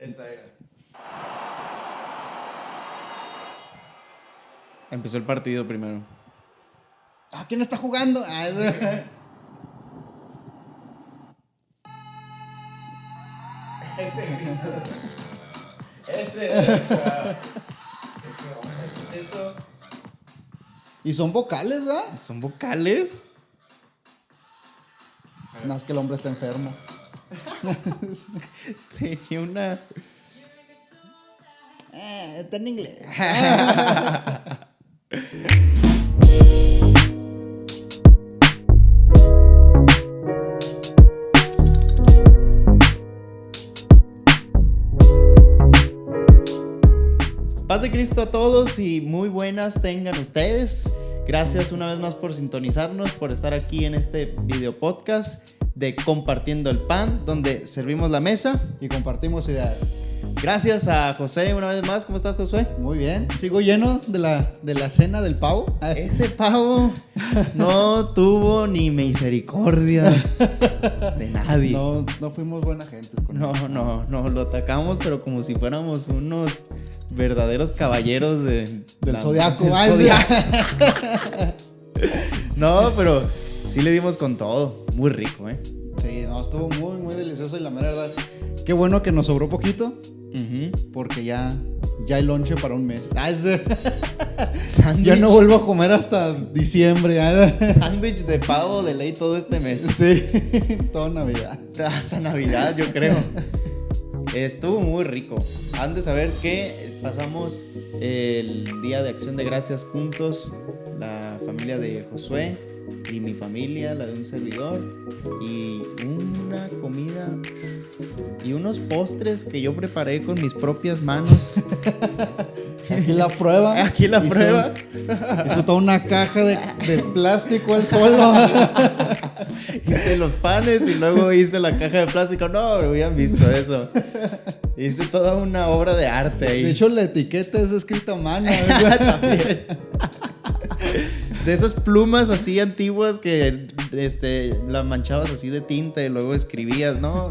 Esta era. Empezó el partido primero. ¿Quién está jugando? Ese grito. Ese. ¿Qué es eso? Y son vocales, ¿verdad? ¿Son vocales? No, es que el hombre está enfermo. Tenía una... Está en inglés. Paz de Cristo a todos y muy buenas tengan ustedes. Gracias una vez más por sintonizarnos, por estar aquí en este video podcast de Compartiendo el Pan, donde servimos la mesa. Y compartimos ideas. Gracias a José una vez más. ¿Cómo estás, Josué? Muy bien. Sigo lleno de la cena del pavo. Ese pavo no tuvo ni misericordia de nadie. No fuimos buena gente con él. No, lo atacamos, pero como si fuéramos unos verdaderos caballeros del Zodiaco. del Zodiaco. No, pero sí le dimos con todo. Muy rico, ¿eh? Sí, no, estuvo muy, muy delicioso y la mera verdad. Qué bueno que nos sobró poquito, porque ya hay lonche para un mes. Sándwich. Ya no vuelvo a comer hasta diciembre. Sándwich de pavo de ley todo este mes. Sí, toda Navidad. Hasta Navidad, yo creo. Estuvo muy rico. Han de saber que pasamos el Día de Acción de Gracias juntos, la familia de Josué y mi familia, la de un servidor, y una comida y unos postres que yo preparé con mis propias manos. Aquí la prueba. Hizo toda una caja de plástico al solo. Hice los panes y luego hice la caja de plástico. No, hubieran visto eso. Hice toda una obra de arte ahí. De hecho, la etiqueta es escrita a mano. También. De esas plumas así antiguas que la manchabas así de tinta y luego escribías. No.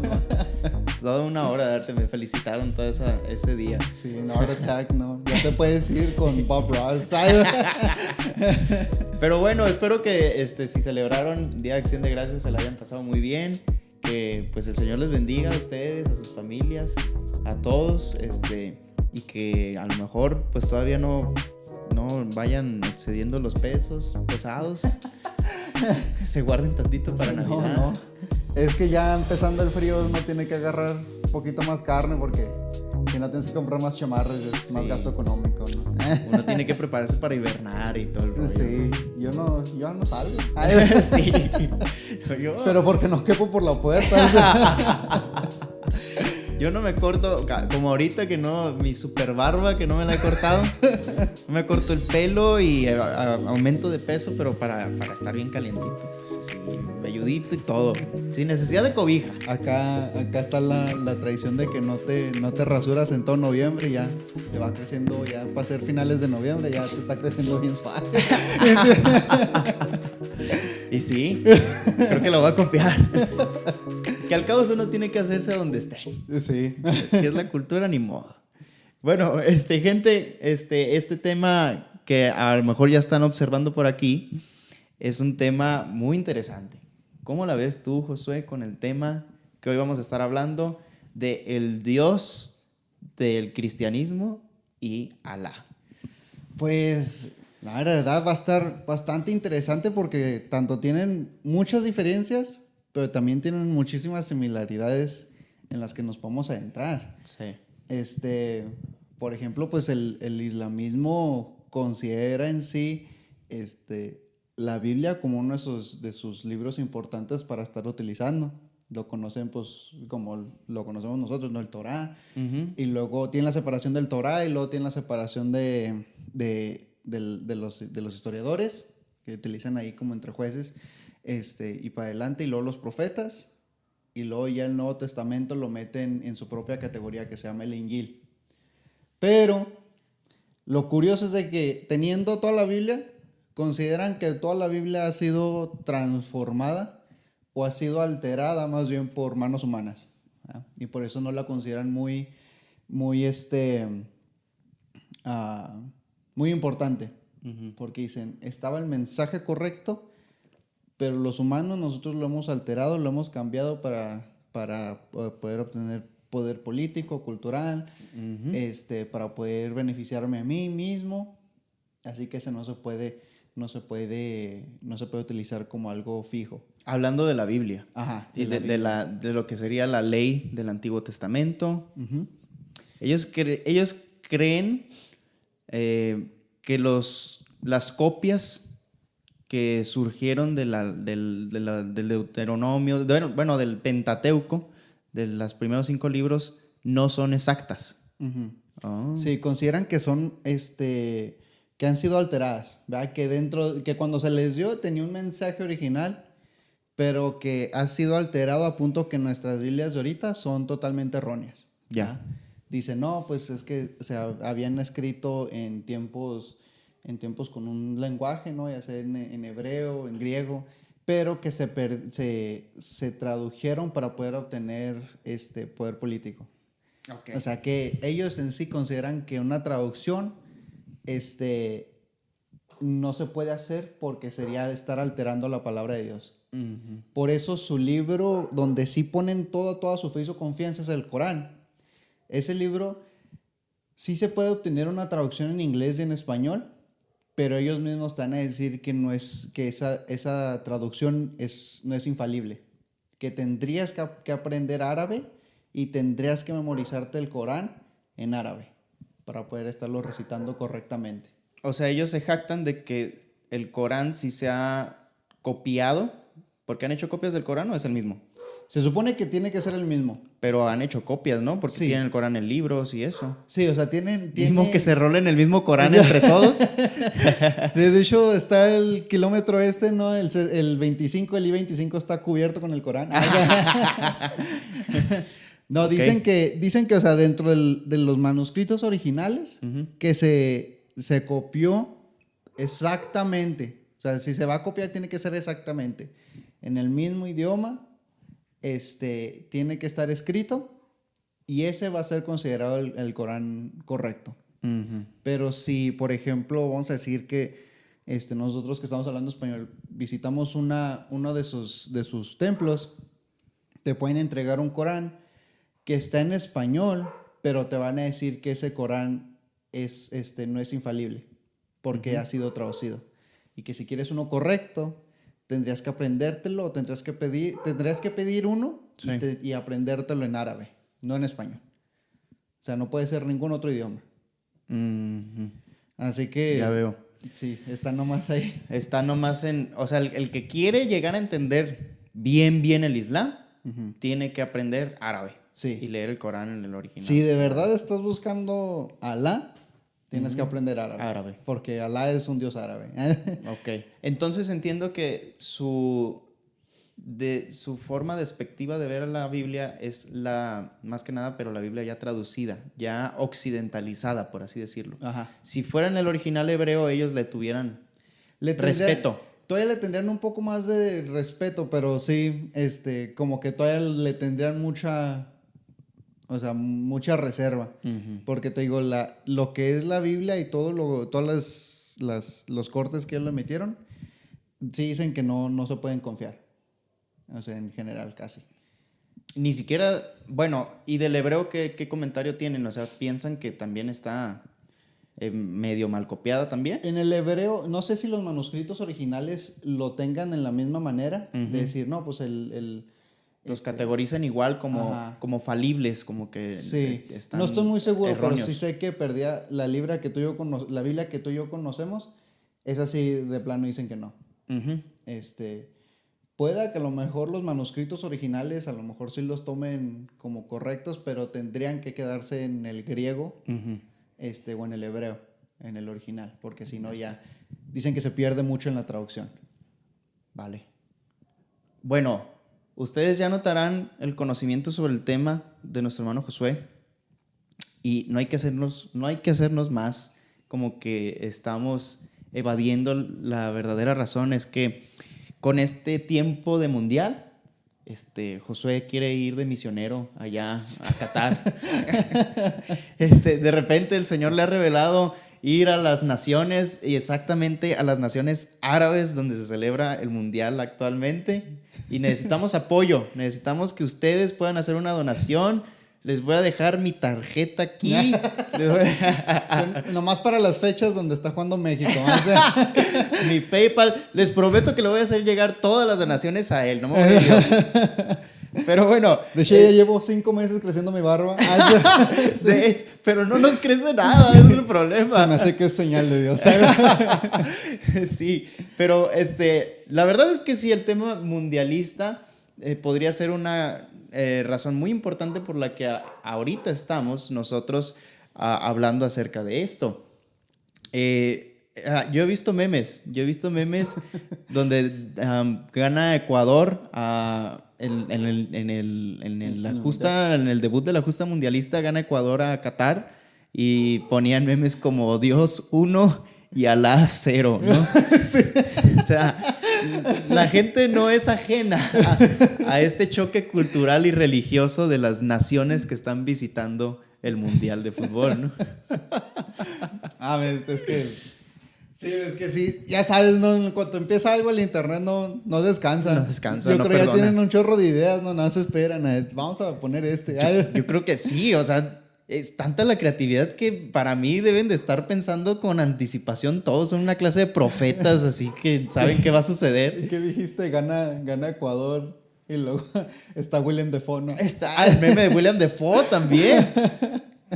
Toda una obra de arte. Me felicitaron todo ese día. Sí, no, Art Attack, no. Ya te puedes ir con Bob Ross. Pero bueno, espero que si celebraron Día de Acción de Gracias se la hayan pasado muy bien. Que pues el Señor les bendiga a ustedes, a sus familias, a todos. Y que a lo mejor pues todavía no vayan excediendo los pesos pesados. Se guarden tantito para Navidad. No. Es que ya empezando el frío uno tiene que agarrar un poquito más carne porque si no tienes que comprar más chamarras es más gasto económico, ¿no? Uno tiene que prepararse para hibernar y todo el rollo. Sí, yo no salgo. Sí. Pero porque no quepo por la puerta. Yo no me corto, como ahorita que no, mi super barba que no me la he cortado. No me corto el pelo y aumento de peso, pero para estar bien calientito, pues así, velludito y todo, sin necesidad de cobija. Acá está la tradición de que no te rasuras en todo noviembre y ya te va creciendo, ya para ser finales de noviembre ya te está creciendo bien suave. Y sí, creo que lo voy a copiar. Que al cabo uno tiene que hacerse donde esté. Sí. Si es la cultura, ni modo. Bueno, gente, este tema que a lo mejor ya están observando por aquí es un tema muy interesante. ¿Cómo la ves tú, Josué, con el tema que hoy vamos a estar hablando de el Dios del cristianismo y Alá? Pues la verdad va a estar bastante interesante porque tanto tienen muchas diferencias, pero también tienen muchísimas similaridades en las que nos podemos adentrar. Sí. Por ejemplo, pues el islamismo considera en sí la Biblia como uno de sus libros importantes para estar utilizando. Lo conocen pues como lo conocemos nosotros, ¿no? El Torá. Y luego tiene la separación del Torá y luego tiene la separación de los historiadores que utilizan ahí como entre jueces. Y para adelante, y luego los profetas, y luego ya el Nuevo Testamento lo meten en su propia categoría que se llama el Injil. Pero lo curioso es de que teniendo toda la Biblia, consideran que toda la Biblia ha sido transformada o ha sido alterada más bien por manos humanas, ¿verdad? Y por eso no la consideran muy muy, muy importante. Porque dicen, estaba el mensaje correcto, pero los humanos nosotros lo hemos alterado, lo hemos cambiado para poder obtener poder político, cultural, para poder beneficiarme a mí mismo. Así que ese no se puede utilizar como algo fijo. Hablando de la Biblia. Ajá. Y de lo que sería la ley del Antiguo Testamento. Uh-huh. Ellos creen que las copias que surgieron del Deuteronomio, bueno, del Pentateuco, de los primeros 5 libros, no son exactas. Uh-huh. Oh. Sí, consideran que son, que han sido alteradas, ¿verdad? Que cuando se les dio tenía un mensaje original, pero que ha sido alterado a punto que nuestras Biblias de ahorita son totalmente erróneas. Ya. Dice, no, pues es que se habían escrito en tiempos con un lenguaje, ¿no? Ya sea en hebreo, en griego, pero que se tradujeron para poder obtener poder político. Okay. O sea, que ellos en sí consideran que una traducción no se puede hacer porque sería estar alterando la palabra de Dios. Uh-huh. Por eso su libro, donde sí ponen toda su fe y su confianza, es el Corán. Ese libro sí se puede obtener una traducción en inglés y en español, pero ellos mismos te van a decir que esa traducción no es infalible, que tendrías que aprender árabe y tendrías que memorizarte el Corán en árabe para poder estarlo recitando correctamente. O sea, ellos se jactan de que el Corán sí se ha copiado, porque han hecho copias del Corán, ¿o es el mismo? Se supone que tiene que ser el mismo. Pero han hecho copias, ¿no? Porque sí. Tienen el Corán en libros y eso. Sí, o sea, tienen... Mismo que se rolen el mismo Corán entre todos. De hecho, está el kilómetro ¿no? El 25, el I-25 está cubierto con el Corán. No, Okay. dicen que, o sea, dentro de los manuscritos originales, uh-huh, que se copió exactamente. O sea, si se va a copiar, tiene que ser exactamente en el mismo idioma. Tiene que estar escrito y ese va a ser considerado el Corán correcto. Uh-huh. Pero si, por ejemplo, vamos a decir que nosotros que estamos hablando español visitamos uno de sus templos, te pueden entregar un Corán que está en español, pero te van a decir que ese Corán no es infalible porque, uh-huh, ha sido traducido, y que si quieres uno correcto tendrías que aprendértelo, o tendrías que pedir uno, sí, y aprendértelo en árabe, no en español. O sea, no puede ser ningún otro idioma. Uh-huh. Así que... Ya veo. Sí, está nomás ahí. Está nomás o sea, el que quiere llegar a entender bien el Islam, uh-huh, tiene que aprender árabe. Sí. Y leer el Corán en el original. Si de verdad estás buscando a Alá, tienes, uh-huh, que aprender árabe. Porque Alá es un dios árabe. Ok. Entonces entiendo que su forma despectiva de ver a la Biblia es más que nada, pero la Biblia ya traducida, ya occidentalizada, por así decirlo. Ajá. Si fuera en el original hebreo, ellos le tuvieran respeto. Todavía le tendrían un poco más de respeto, pero sí, como que todavía le tendrían mucha reserva. Uh-huh. Porque te digo, lo que es la Biblia y todos los cortes que ellos le metieron, sí dicen que no se pueden confiar. O sea, en general, casi. Ni siquiera, bueno, ¿y del hebreo qué comentario tienen? O sea, ¿piensan que también está medio mal copiada también? En el hebreo, no sé si los manuscritos originales lo tengan en la misma manera, uh-huh, de decir, no, pues los categorizan igual como falibles, como que sí. Están no estoy muy seguro, erróneos. Pero sí sé que perdía la Biblia que tú y yo conocemos, es así de plano, dicen que no. Uh-huh. Pueda que a lo mejor los manuscritos originales a lo mejor sí los tomen como correctos, pero tendrían que quedarse en el griego, uh-huh, o en el hebreo, en el original, porque si no ya dicen que se pierde mucho en la traducción. Vale. Bueno, ustedes ya notarán el conocimiento sobre el tema de nuestro hermano Josué, y no hay que hacernos más como que estamos evadiendo la verdadera razón. Es que con este tiempo de mundial Josué quiere ir de misionero allá a Qatar. De repente el Señor le ha revelado ir a las naciones, y exactamente a las naciones árabes donde se celebra el mundial actualmente, y necesitamos apoyo, necesitamos que ustedes puedan hacer una donación. Les voy a dejar mi tarjeta aquí. Nomás para las fechas donde está jugando México. O sea. Mi PayPal. Les prometo que le voy a hacer llegar todas las donaciones a él. No me voy a ir. Pero bueno. De hecho, ya llevo 5 meses creciendo mi barba. Sí. De hecho, pero no nos crece nada, ese es el problema. Se me hace que es señal de Dios. Sí, pero la verdad es que sí, el tema mundialista podría ser una razón muy importante por la que ahorita estamos nosotros hablando acerca de esto. Yo he visto memes donde gana Ecuador en el debut de la justa mundialista, gana Ecuador a Qatar, y ponían memes como Dios 1 y Alá 0, ¿no? Sí. O sea, la gente no es ajena a este choque cultural y religioso de las naciones que están visitando el Mundial de Fútbol, ¿no? Es que sí, ya sabes, ¿no? Cuando empieza algo el internet no descansa. No descansa, Yo no creo que ya perdona. tienen un chorro de ideas, no, nada se esperan. Vamos a poner Yo creo que sí, o sea, es tanta la creatividad que para mí deben de estar pensando con anticipación. Todos son una clase de profetas, así que saben qué va a suceder. ¿Y qué dijiste? Gana Ecuador y luego está William Defoe, ¿no? Está el meme de William Defoe también.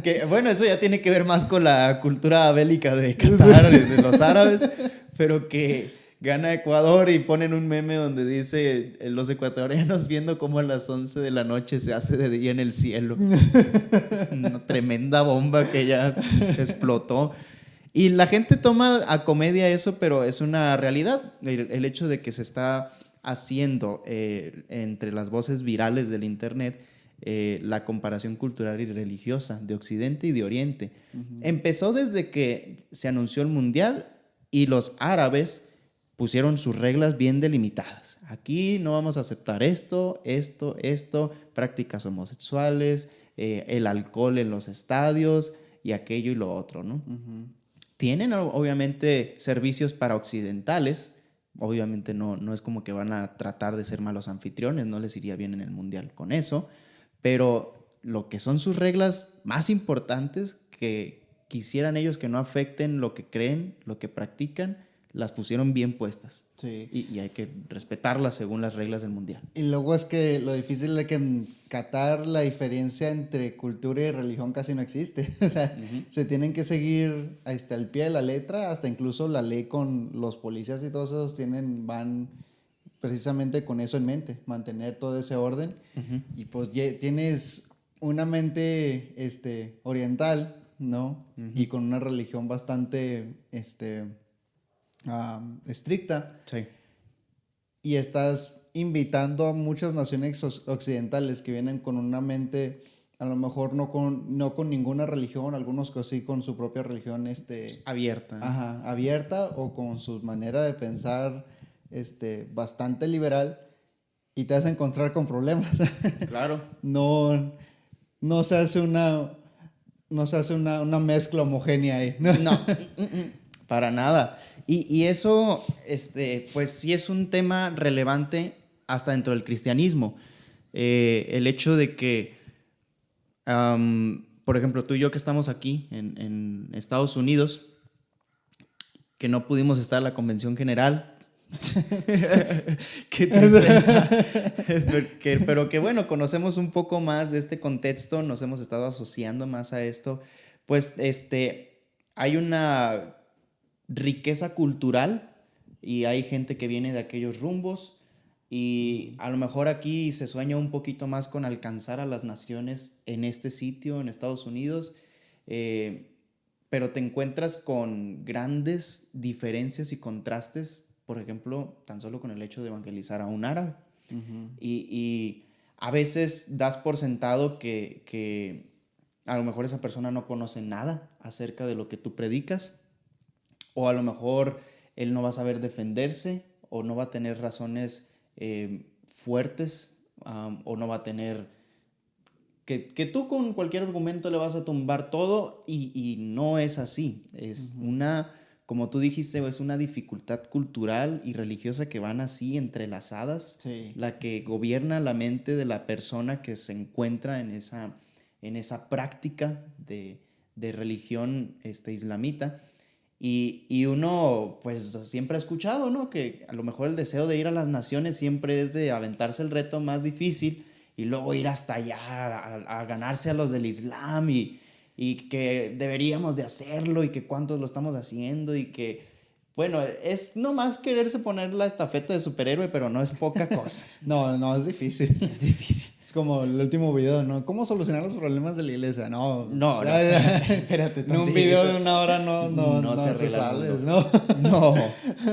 Que, bueno, eso ya tiene que ver más con la cultura bélica de Qatar, de los árabes, pero que gana Ecuador y ponen un meme donde dice los ecuatorianos viendo cómo a las 11 de la noche se hace de día en el cielo. Es una tremenda bomba que ya explotó. Y la gente toma a comedia eso, pero es una realidad. El hecho de que se está haciendo entre las voces virales del internet la comparación cultural y religiosa de Occidente y de Oriente. Empezó desde que se anunció el Mundial y los árabes pusieron sus reglas bien delimitadas. Aquí no vamos a aceptar esto, prácticas homosexuales, el alcohol en los estadios y aquello y lo otro, ¿no? Tienen obviamente servicios para occidentales. Obviamente no es como que van a tratar de ser malos anfitriones, no les iría bien en el Mundial con eso. Pero lo que son sus reglas más importantes, que quisieran ellos que no afecten lo que creen, lo que practican, las pusieron bien puestas. Sí. Y hay que respetarlas según las reglas del Mundial. Y luego es que lo difícil es que en Qatar la diferencia entre cultura y religión casi no existe. O sea, se tienen que seguir al pie de la letra, hasta incluso la ley con los policías y todos esos van precisamente con eso en mente, mantener todo ese orden. Y pues tienes una mente oriental, ¿no? Y con una religión bastante estricta. Sí. Y estás invitando a muchas naciones occidentales que vienen con una mente, a lo mejor no con ninguna religión, algunos que sí con su propia religión abierta. Ajá, abierta, o con su manera de pensar bastante liberal, y te vas a encontrar con problemas. Claro. No se hace una mezcla homogénea ahí. No, para nada. Y eso, pues sí es un tema relevante hasta dentro del cristianismo. El hecho de que, por ejemplo, tú y yo que estamos aquí en Estados Unidos, que no pudimos estar en la convención general. Qué tristeza. Pero que bueno, conocemos un poco más de este contexto, nos hemos estado asociando más a esto. Pues hay una riqueza cultural y hay gente que viene de aquellos rumbos, y a lo mejor aquí se sueña un poquito más con alcanzar a las naciones en este sitio, en Estados Unidos, pero te encuentras con grandes diferencias y contrastes, por ejemplo, tan solo con el hecho de evangelizar a un árabe. Y a veces das por sentado que a lo mejor esa persona no conoce nada acerca de lo que tú predicas, o a lo mejor él no va a saber defenderse, o no va a tener razones fuertes o no va a tener... Que tú con cualquier argumento le vas a tumbar todo y no es así. Es una, como tú dijiste, es una dificultad cultural y religiosa que van así entrelazadas, Sí. la que gobierna la mente de la persona que se encuentra en esa práctica de religión islamita. Y uno, pues, siempre ha escuchado, ¿no? Que a lo mejor el deseo de ir a las naciones siempre es de aventarse el reto más difícil y luego ir hasta allá a ganarse a los del Islam y que deberíamos de hacerlo y que cuántos lo estamos haciendo y que, bueno, es nomás quererse poner la estafeta de superhéroe, pero no es poca cosa. No, es difícil. Es difícil. Es como el último video, ¿no? ¿Cómo solucionar los problemas de la iglesia? No, No, espérate en un tantito. video de 1 hora no se se arregla el sales, mundo. ¿no? No,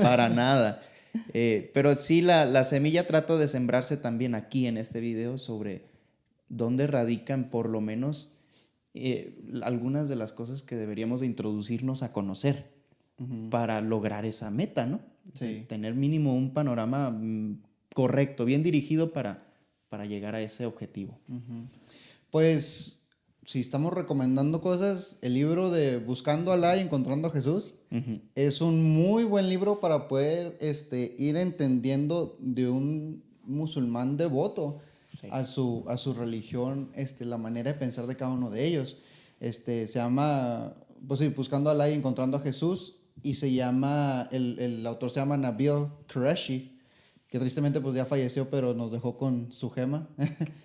para nada. Pero sí, la semilla trato de sembrarse también aquí en este video sobre dónde radican por lo menos algunas de las cosas que deberíamos de introducirnos a conocer para lograr esa meta, ¿no? Sí. Tener mínimo un panorama correcto, bien dirigido para llegar a ese objetivo. Pues, si estamos recomendando cosas, el libro de Buscando a Alá y Encontrando a Jesús es un muy buen libro para poder ir entendiendo de un musulmán devoto Sí. a su religión, la manera de pensar de cada uno de ellos. Se llama, pues sí, Buscando a Alá y Encontrando a Jesús, y se llama, el autor se llama Nabil Qureshi, que tristemente pues ya falleció, pero nos dejó con su gema.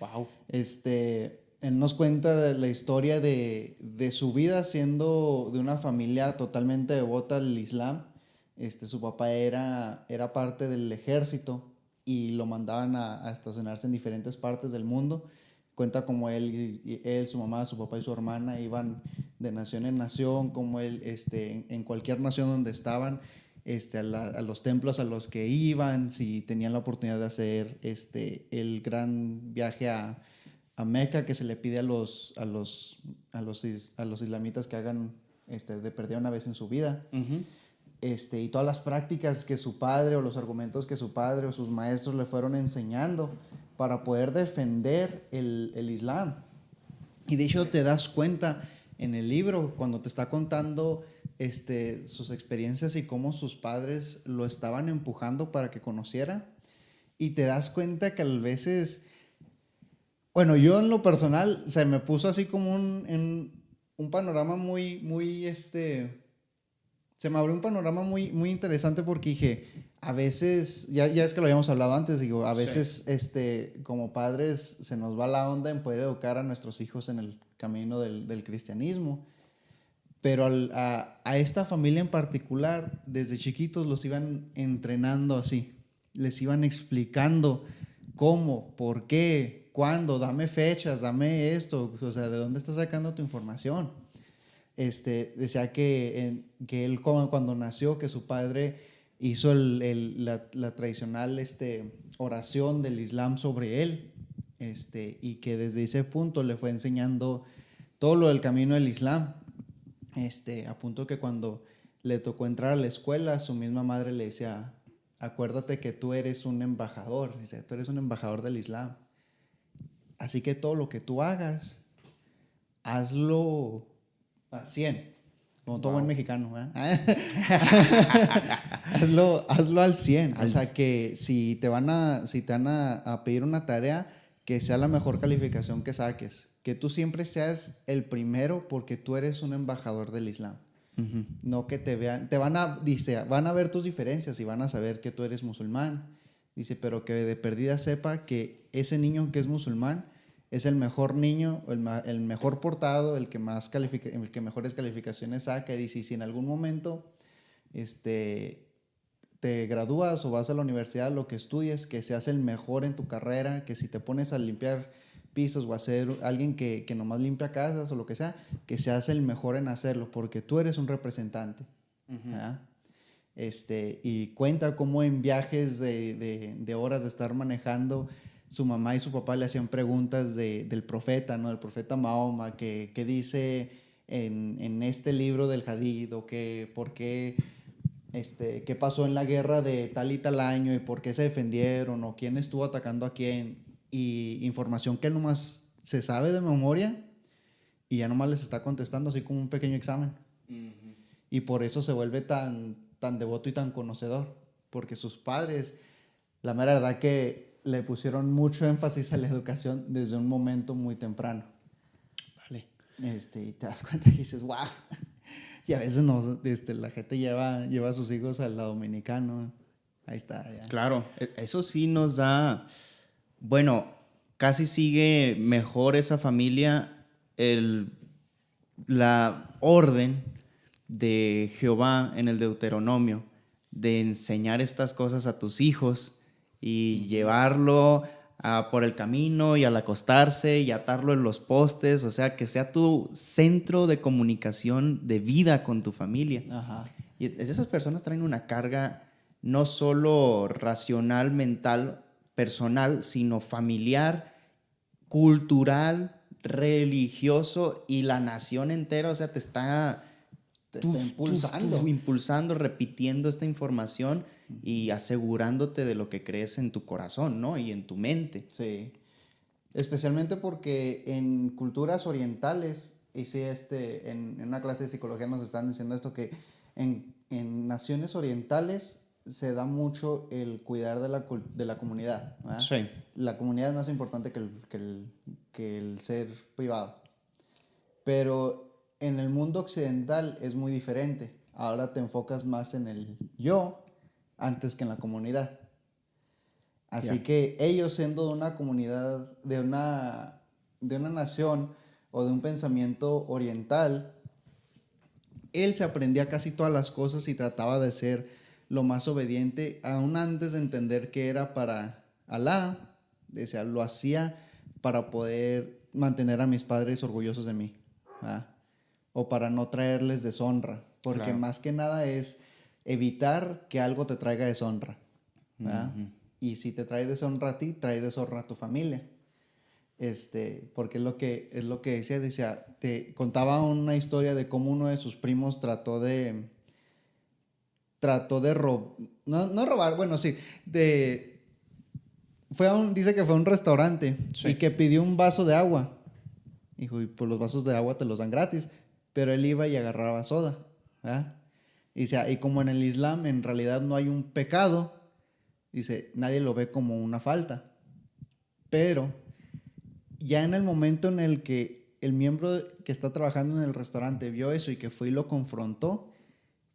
Wow. Él nos cuenta la historia de su vida siendo de una familia totalmente devota al Islam. Su papá era parte del ejército y lo mandaban a estacionarse en diferentes partes del mundo. Cuenta como él, su mamá, su papá y su hermana iban de nación en nación, como él en cualquier nación donde estaban, a los templos a los que iban, si tenían la oportunidad de hacer el gran viaje a Meca, que se le pide a los islamitas que hagan de perder una vez en su vida. Y todas las prácticas que su padre o los argumentos que su padre o sus maestros le fueron enseñando para poder defender el Islam. Y de hecho te das cuenta en el libro cuando te está contando sus experiencias y cómo sus padres lo estaban empujando para que conociera, y te das cuenta que a veces, bueno, yo en lo personal se me puso así como un panorama se me abrió un panorama muy, muy interesante, porque dije, a veces, ya es que lo habíamos hablado antes, digo, a veces como padres se nos va la onda en poder educar a nuestros hijos en el camino del cristianismo. Pero a esta familia en particular, desde chiquitos los iban entrenando así. Les iban explicando cómo, por qué, cuándo, dame fechas, dame esto, o sea, ¿de dónde estás sacando tu información? Decía que él cuando nació, que su padre hizo la tradicional oración del Islam sobre él, y que desde ese punto le fue enseñando todo lo del camino del Islam. A punto que cuando le tocó entrar a la escuela, su misma madre le decía, acuérdate que tú eres un embajador, dice, tú eres un embajador del Islam. Así que todo lo que tú hagas, hazlo al 100, como todo buen mexicano, ¿eh? hazlo al 100. O sea, que si te van a pedir una tarea, que sea la mejor calificación que saques. Que tú siempre seas el primero, porque tú eres un embajador del Islam. No que te vean, van a ver tus diferencias y van a saber que tú eres musulmán. Dice, pero que de perdida sepa que ese niño que es musulmán es el mejor niño, el mejor portado, el que mejores calificaciones saca. Y dice, si en algún momento te gradúas o vas a la universidad, lo que estudies, que seas el mejor en tu carrera, que si te pones a limpiar pisos o a ser alguien que nomás limpia casas o lo que sea, que seas el mejor en hacerlo, porque tú eres un representante. Y cuenta cómo en viajes de horas de estar manejando, su mamá y su papá le hacían preguntas del profeta, ¿no? Del profeta Mahoma, que dice en este libro del Hadith, o por qué, qué pasó en la guerra de tal y tal año y por qué se defendieron, o quién estuvo atacando a quién. y información que él nomás se sabe de memoria y ya nomás les está contestando así como un pequeño examen. Y por eso se vuelve tan devoto y tan conocedor, porque sus padres, la mera verdad que le pusieron mucho énfasis a la educación desde un momento muy temprano. Vale. Y te das cuenta y dices, wow. Y a veces la gente lleva a sus hijos a la dominicana. Ahí está. Ya. Claro, eso sí nos da, bueno, casi sigue mejor esa familia la orden de Jehová en el Deuteronomio de enseñar estas cosas a tus hijos y llevarlo por el camino y al acostarse y atarlo en los postes, o sea, que sea tu centro de comunicación de vida con tu familia. Ajá. Y esas personas traen una carga no solo racional, mental, personal, sino familiar, cultural, religioso, y la nación entera, o sea, te está impulsando, repitiendo esta información y asegurándote de lo que crees en tu corazón, ¿no? Y en tu mente. Sí. Especialmente porque en culturas orientales, y sí, en una clase de psicología nos están diciendo esto, que en naciones orientales se da mucho el cuidar de la comunidad, ¿verdad? Sí. La comunidad es más importante que el ser privado. Pero en el mundo occidental es muy diferente. Ahora te enfocas más en el yo antes que en la comunidad. Así que ellos, siendo de una comunidad, de una nación o de un pensamiento oriental, él se aprendía casi todas las cosas y trataba de ser lo más obediente, aún antes de entender que era para Alá. Decía, lo hacía para poder mantener a mis padres orgullosos de mí, ¿verdad? O para no traerles deshonra, porque claro, más que nada es evitar que algo te traiga deshonra, ¿verdad? Y si te trae deshonra a ti, trae deshonra a tu familia. Porque es lo que decía, te contaba una historia de cómo uno de sus primos trató de no robar, bueno, sí, dice que fue a un restaurante, sí, y que pidió un vaso de agua. Dijo, y pues los vasos de agua te los dan gratis, pero él iba y agarraba soda, ¿verdad? Y como en el Islam en realidad no hay un pecado, dice, nadie lo ve como una falta. Pero ya en el momento en el que el miembro que está trabajando en el restaurante vio eso y que fue y lo confrontó,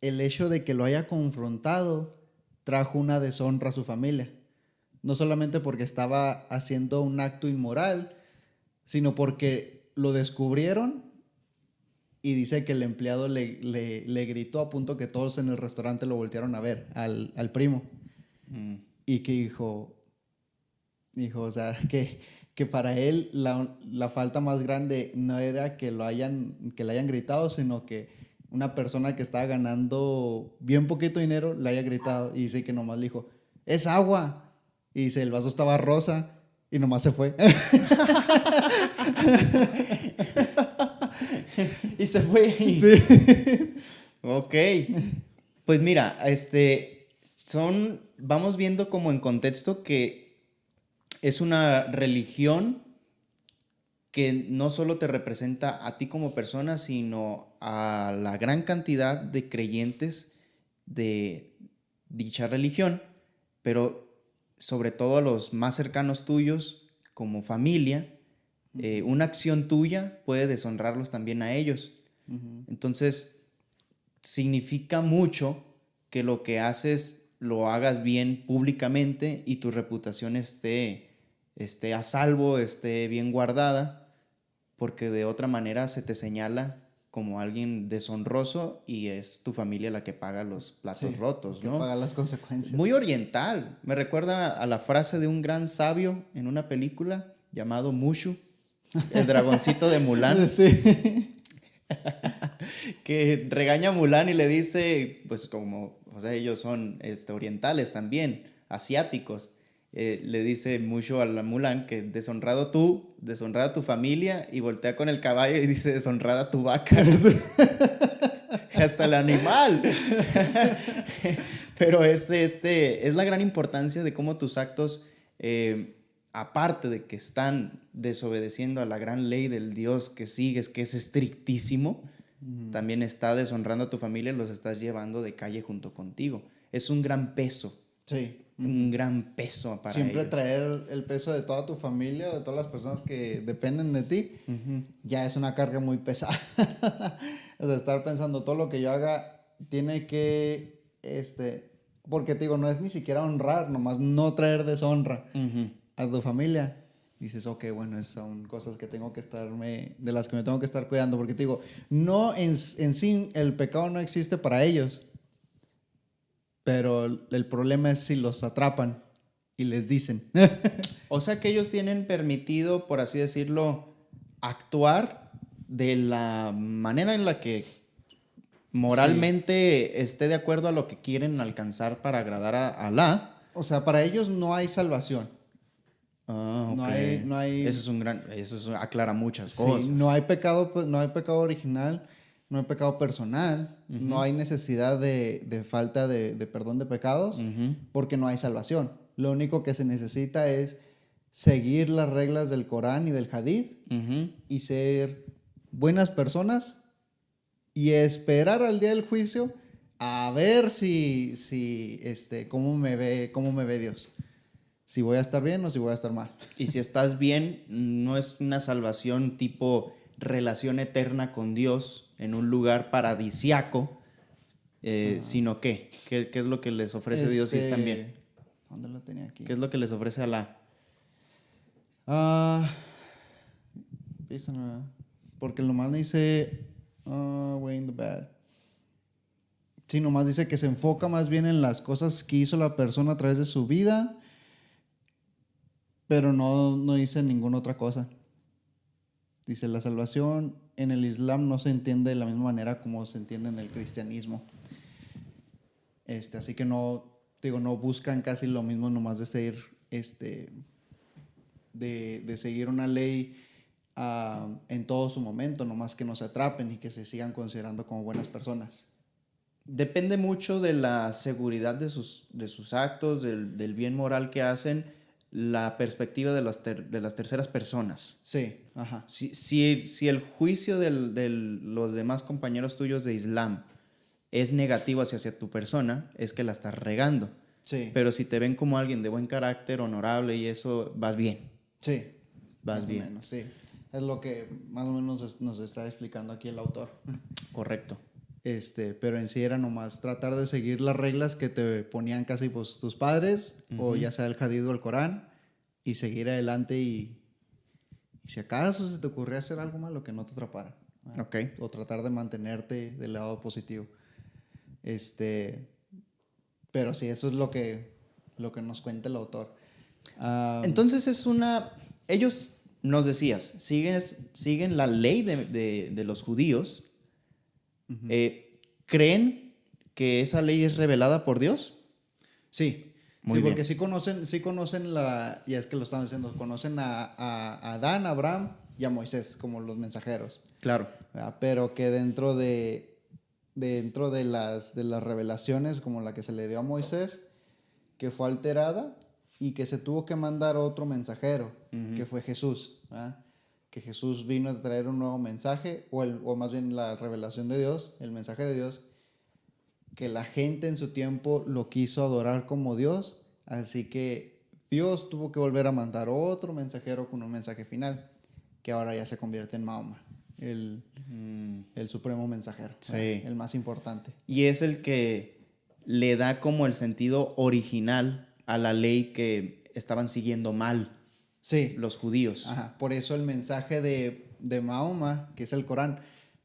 el hecho de que lo haya confrontado trajo una deshonra a su familia. No solamente porque estaba haciendo un acto inmoral, sino porque lo descubrieron, y dice que el empleado le gritó a punto que todos en el restaurante lo voltearon a ver, al primo. Y que dijo, o sea, que para él la falta más grande no era que le hayan gritado, sino que una persona que estaba ganando bien poquito dinero le haya gritado, y dice que nomás le dijo, es agua. Y dice, el vaso estaba rosa y nomás se fue. Y se fue. Sí. Ok. Pues mira, vamos viendo como en contexto que es una religión que no solo te representa a ti como persona, sino a la gran cantidad de creyentes de dicha religión, pero sobre todo a los más cercanos tuyos como familia. Una acción tuya puede deshonrarlos también a ellos. Entonces, significa mucho que lo que haces lo hagas bien públicamente y tu reputación esté a salvo, esté bien guardada, porque de otra manera se te señala como alguien deshonroso y es tu familia la que paga los platos rotos, ¿no? Que paga las consecuencias. Muy oriental. Me recuerda a la frase de un gran sabio en una película llamado Mushu, el dragoncito de Mulan. Sí. Que regaña a Mulan y le dice, pues como, o sea, ellos son orientales también, asiáticos. Le dice Mushu a la Mulan que deshonrado tú, deshonrada tu familia, y voltea con el caballo y dice deshonrada tu vaca. Hasta el animal. Pero es la gran importancia de cómo tus actos aparte de que están desobedeciendo a la gran ley del Dios que sigues, que es estrictísimo, también está deshonrando a tu familia y los estás llevando de calle junto contigo. Es un gran peso. Sí. Un gran peso para Siempre ellos. traer el peso de toda tu familia, de todas las personas que dependen de ti, ya es una carga muy pesada. O sea, estar pensando todo lo que yo haga tiene que, porque te digo, no es ni siquiera honrar, nomás no traer deshonra a tu familia. Dices, ok, bueno, son cosas que tengo que de las que me tengo que estar cuidando, porque te digo, no en sí el pecado no existe para ellos. Pero el problema es si los atrapan y les dicen. O sea que ellos tienen permitido, por así decirlo, actuar de la manera en la que moralmente esté de acuerdo a lo que quieren alcanzar para agradar a Alá. O sea, para ellos no hay salvación. Ah, ok. No hay. Eso aclara muchas Sí, cosas. no hay pecado original, no hay pecado personal, no hay necesidad de falta de perdón de pecados, porque no hay salvación. Lo único que se necesita es seguir las reglas del Corán y del Hadith y ser buenas personas y esperar al día del juicio a ver cómo me ve Dios. Si voy a estar bien o si voy a estar mal. Y si estás bien, no es una salvación tipo relación eterna con Dios en un lugar paradisiaco, sino ¿qué es lo que les ofrece Dios si están bien? ¿Dónde lo tenía aquí? ¿Qué es lo que les ofrece Alá? Porque nomás dice way in the bad. Sí, nomás dice que se enfoca más bien en las cosas que hizo la persona a través de su vida, pero no dice ninguna otra cosa. Dice, la salvación en el Islam no se entiende de la misma manera como se entiende en el cristianismo. Así que no buscan casi lo mismo nomás de seguir, de seguir una ley en todo su momento, nomás que no se atrapen y que se sigan considerando como buenas personas. Depende mucho de la seguridad de sus actos, del bien moral que hacen, la perspectiva de las terceras personas. Sí, ajá. Si el juicio de los demás compañeros tuyos de Islam es negativo hacia tu persona, es que la estás regando. Sí. Pero si te ven como alguien de buen carácter, honorable y eso, vas bien. Sí. Vas bien. Más o menos, sí. Es lo que más o menos nos está explicando aquí el autor. Correcto. Pero en sí era nomás tratar de seguir las reglas que te ponían casi pues, tus padres, o ya sea el Hadith o el Corán, y seguir adelante y si acaso se te ocurría hacer algo malo, que no te atrapara. Okay. O tratar de mantenerte del lado positivo. Pero sí, eso es lo que nos cuenta el autor. Entonces ellos nos decías, siguen la ley de los judíos. ¿Creen que esa ley es revelada por Dios? Sí. Muy sí, bien. porque sí conocen ya es que lo estamos diciendo, conocen a Adán, a Abraham y a Moisés como los mensajeros. Claro. Pero que dentro de las revelaciones como la que se le dio a Moisés, que fue alterada y que se tuvo que mandar otro mensajero, que fue Jesús. Que Jesús vino a traer un nuevo mensaje, o más bien la revelación de Dios, el mensaje de Dios, que la gente en su tiempo lo quiso adorar como Dios, así que Dios tuvo que volver a mandar otro mensajero con un mensaje final, que ahora ya se convierte en Mahoma, el supremo mensajero, Sí. el más importante. Y es el que le da como el sentido original a la ley que estaban siguiendo mal. Sí. Los judíos. Ajá. Por eso el mensaje de Mahoma, que es el Corán,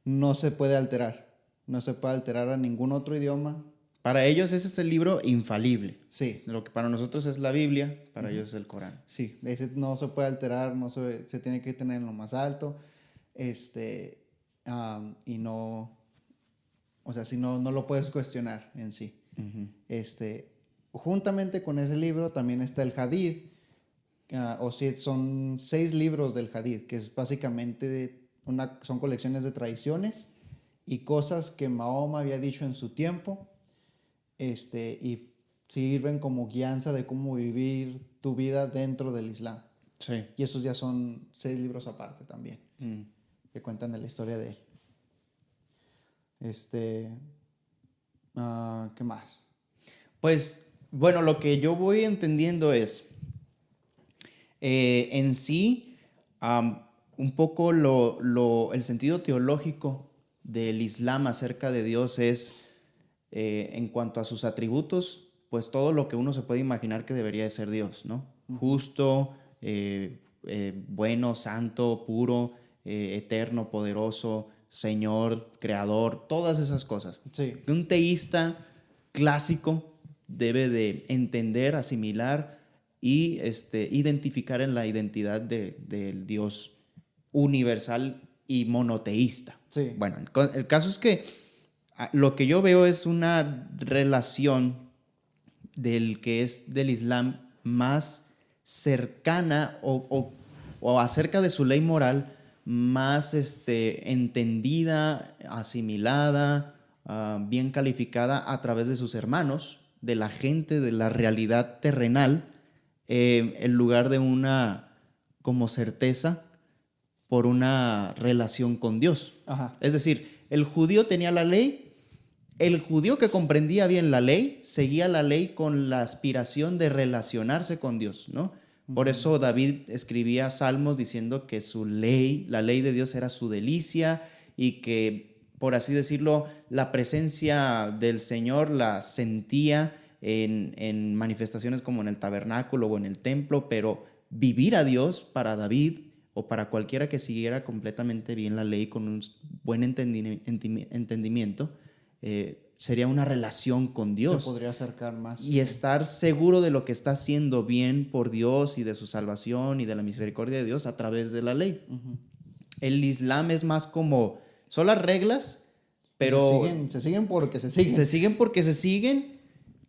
no se puede alterar. No se puede alterar a ningún otro idioma. Para ellos ese es el libro infalible. Sí. Lo que para nosotros es la Biblia, para ellos es el Corán. Sí, ese no se puede alterar, se tiene que tener en lo más alto. Y no, o sea, si no lo puedes cuestionar en sí. Juntamente con ese libro también está el Hadith. Son 6 libros del Hadith, que es básicamente son colecciones de tradiciones y cosas que Mahoma había dicho en su tiempo, y sirven como guianza de cómo vivir tu vida dentro del Islam. Sí. Y esos ya son 6 libros aparte también, Mm. que cuentan de la historia de él. ¿Qué más? Pues, bueno, lo que yo voy entendiendo es, en sí, un poco el sentido teológico del Islam acerca de Dios es, en cuanto a sus atributos, pues todo lo que uno se puede imaginar que debería de ser Dios, ¿no? Justo, bueno, santo, puro, eterno, poderoso, Señor, creador, todas esas cosas. Sí. Que un teísta clásico debe de entender, asimilar y identificar en la identidad del Dios universal y monoteísta. Sí. Bueno, el caso es que lo que yo veo es una relación del que es del Islam más cercana o acerca de su ley moral más entendida, asimilada, bien calificada a través de sus hermanos, de la gente, de la realidad terrenal, en lugar de una como certeza por una relación con Dios. Ajá. Es decir, el judío tenía la ley, el judío que comprendía bien la ley, seguía la ley con la aspiración de relacionarse con Dios, ¿no? Por eso David escribía salmos diciendo que su ley, la ley de Dios era su delicia y que, por así decirlo, la presencia del Señor la sentía en manifestaciones como en el tabernáculo o en el templo, pero vivir a Dios para David o para cualquiera que siguiera completamente bien la ley con un buen entendimiento, sería una relación con Dios. Se podría acercar más. Y estar seguro de lo que está haciendo bien por Dios y de su salvación y de la misericordia de Dios a través de la ley. El Islam es más como, son las reglas, pero Se siguen porque se siguen. se siguen porque se siguen,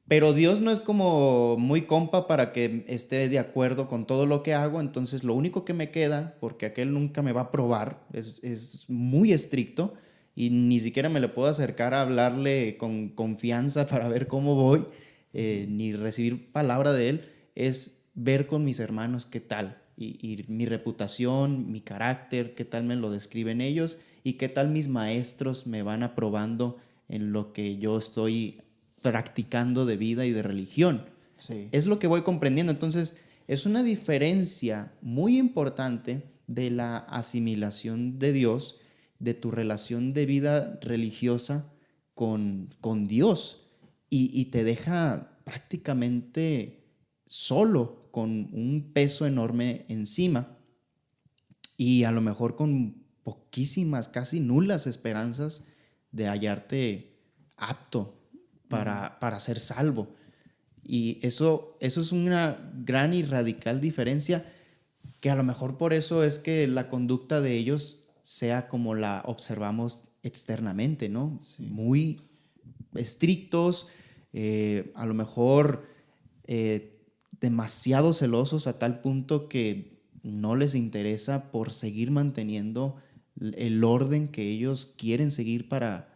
pero Dios no es como muy compa para que esté de acuerdo con todo lo que hago, entonces lo único que me queda, porque aquel nunca me va a probar, es muy estricto y ni siquiera me le puedo acercar a hablarle con confianza para ver cómo voy, ni recibir palabra de él, es ver con mis hermanos qué tal y mi reputación, mi carácter, qué tal me lo describen ellos y qué tal mis maestros me van aprobando en lo que yo estoy practicando de vida y de religión. Sí. Es lo que voy comprendiendo. Entonces, es una diferencia muy importante de la asimilación de Dios, de tu relación de vida religiosa con Dios. Y te deja prácticamente solo, con un peso enorme encima y a lo mejor con poquísimas, casi nulas esperanzas de hallarte apto para ser salvo. Y eso es una gran y radical diferencia que a lo mejor por eso es que la conducta de ellos sea como la observamos externamente, ¿no? Sí. Muy estrictos, a lo mejor demasiado celosos a tal punto que no les interesa por seguir manteniendo el orden que ellos quieren seguir para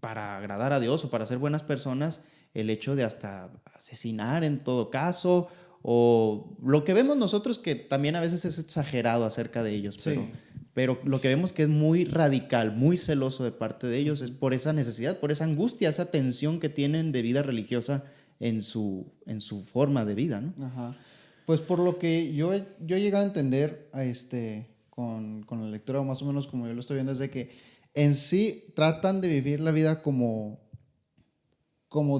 agradar a Dios o para ser buenas personas, el hecho de hasta asesinar en todo caso, o lo que vemos nosotros que también a veces es exagerado acerca de ellos, Sí. pero lo que vemos que es muy radical, muy celoso de parte de ellos, es por esa necesidad, por esa angustia, esa tensión que tienen de vida religiosa en su forma de vida, ¿no? Ajá. Pues por lo que yo he llegado a entender con la lectura, más o menos como yo lo estoy viendo, es de que en sí tratan de vivir la vida como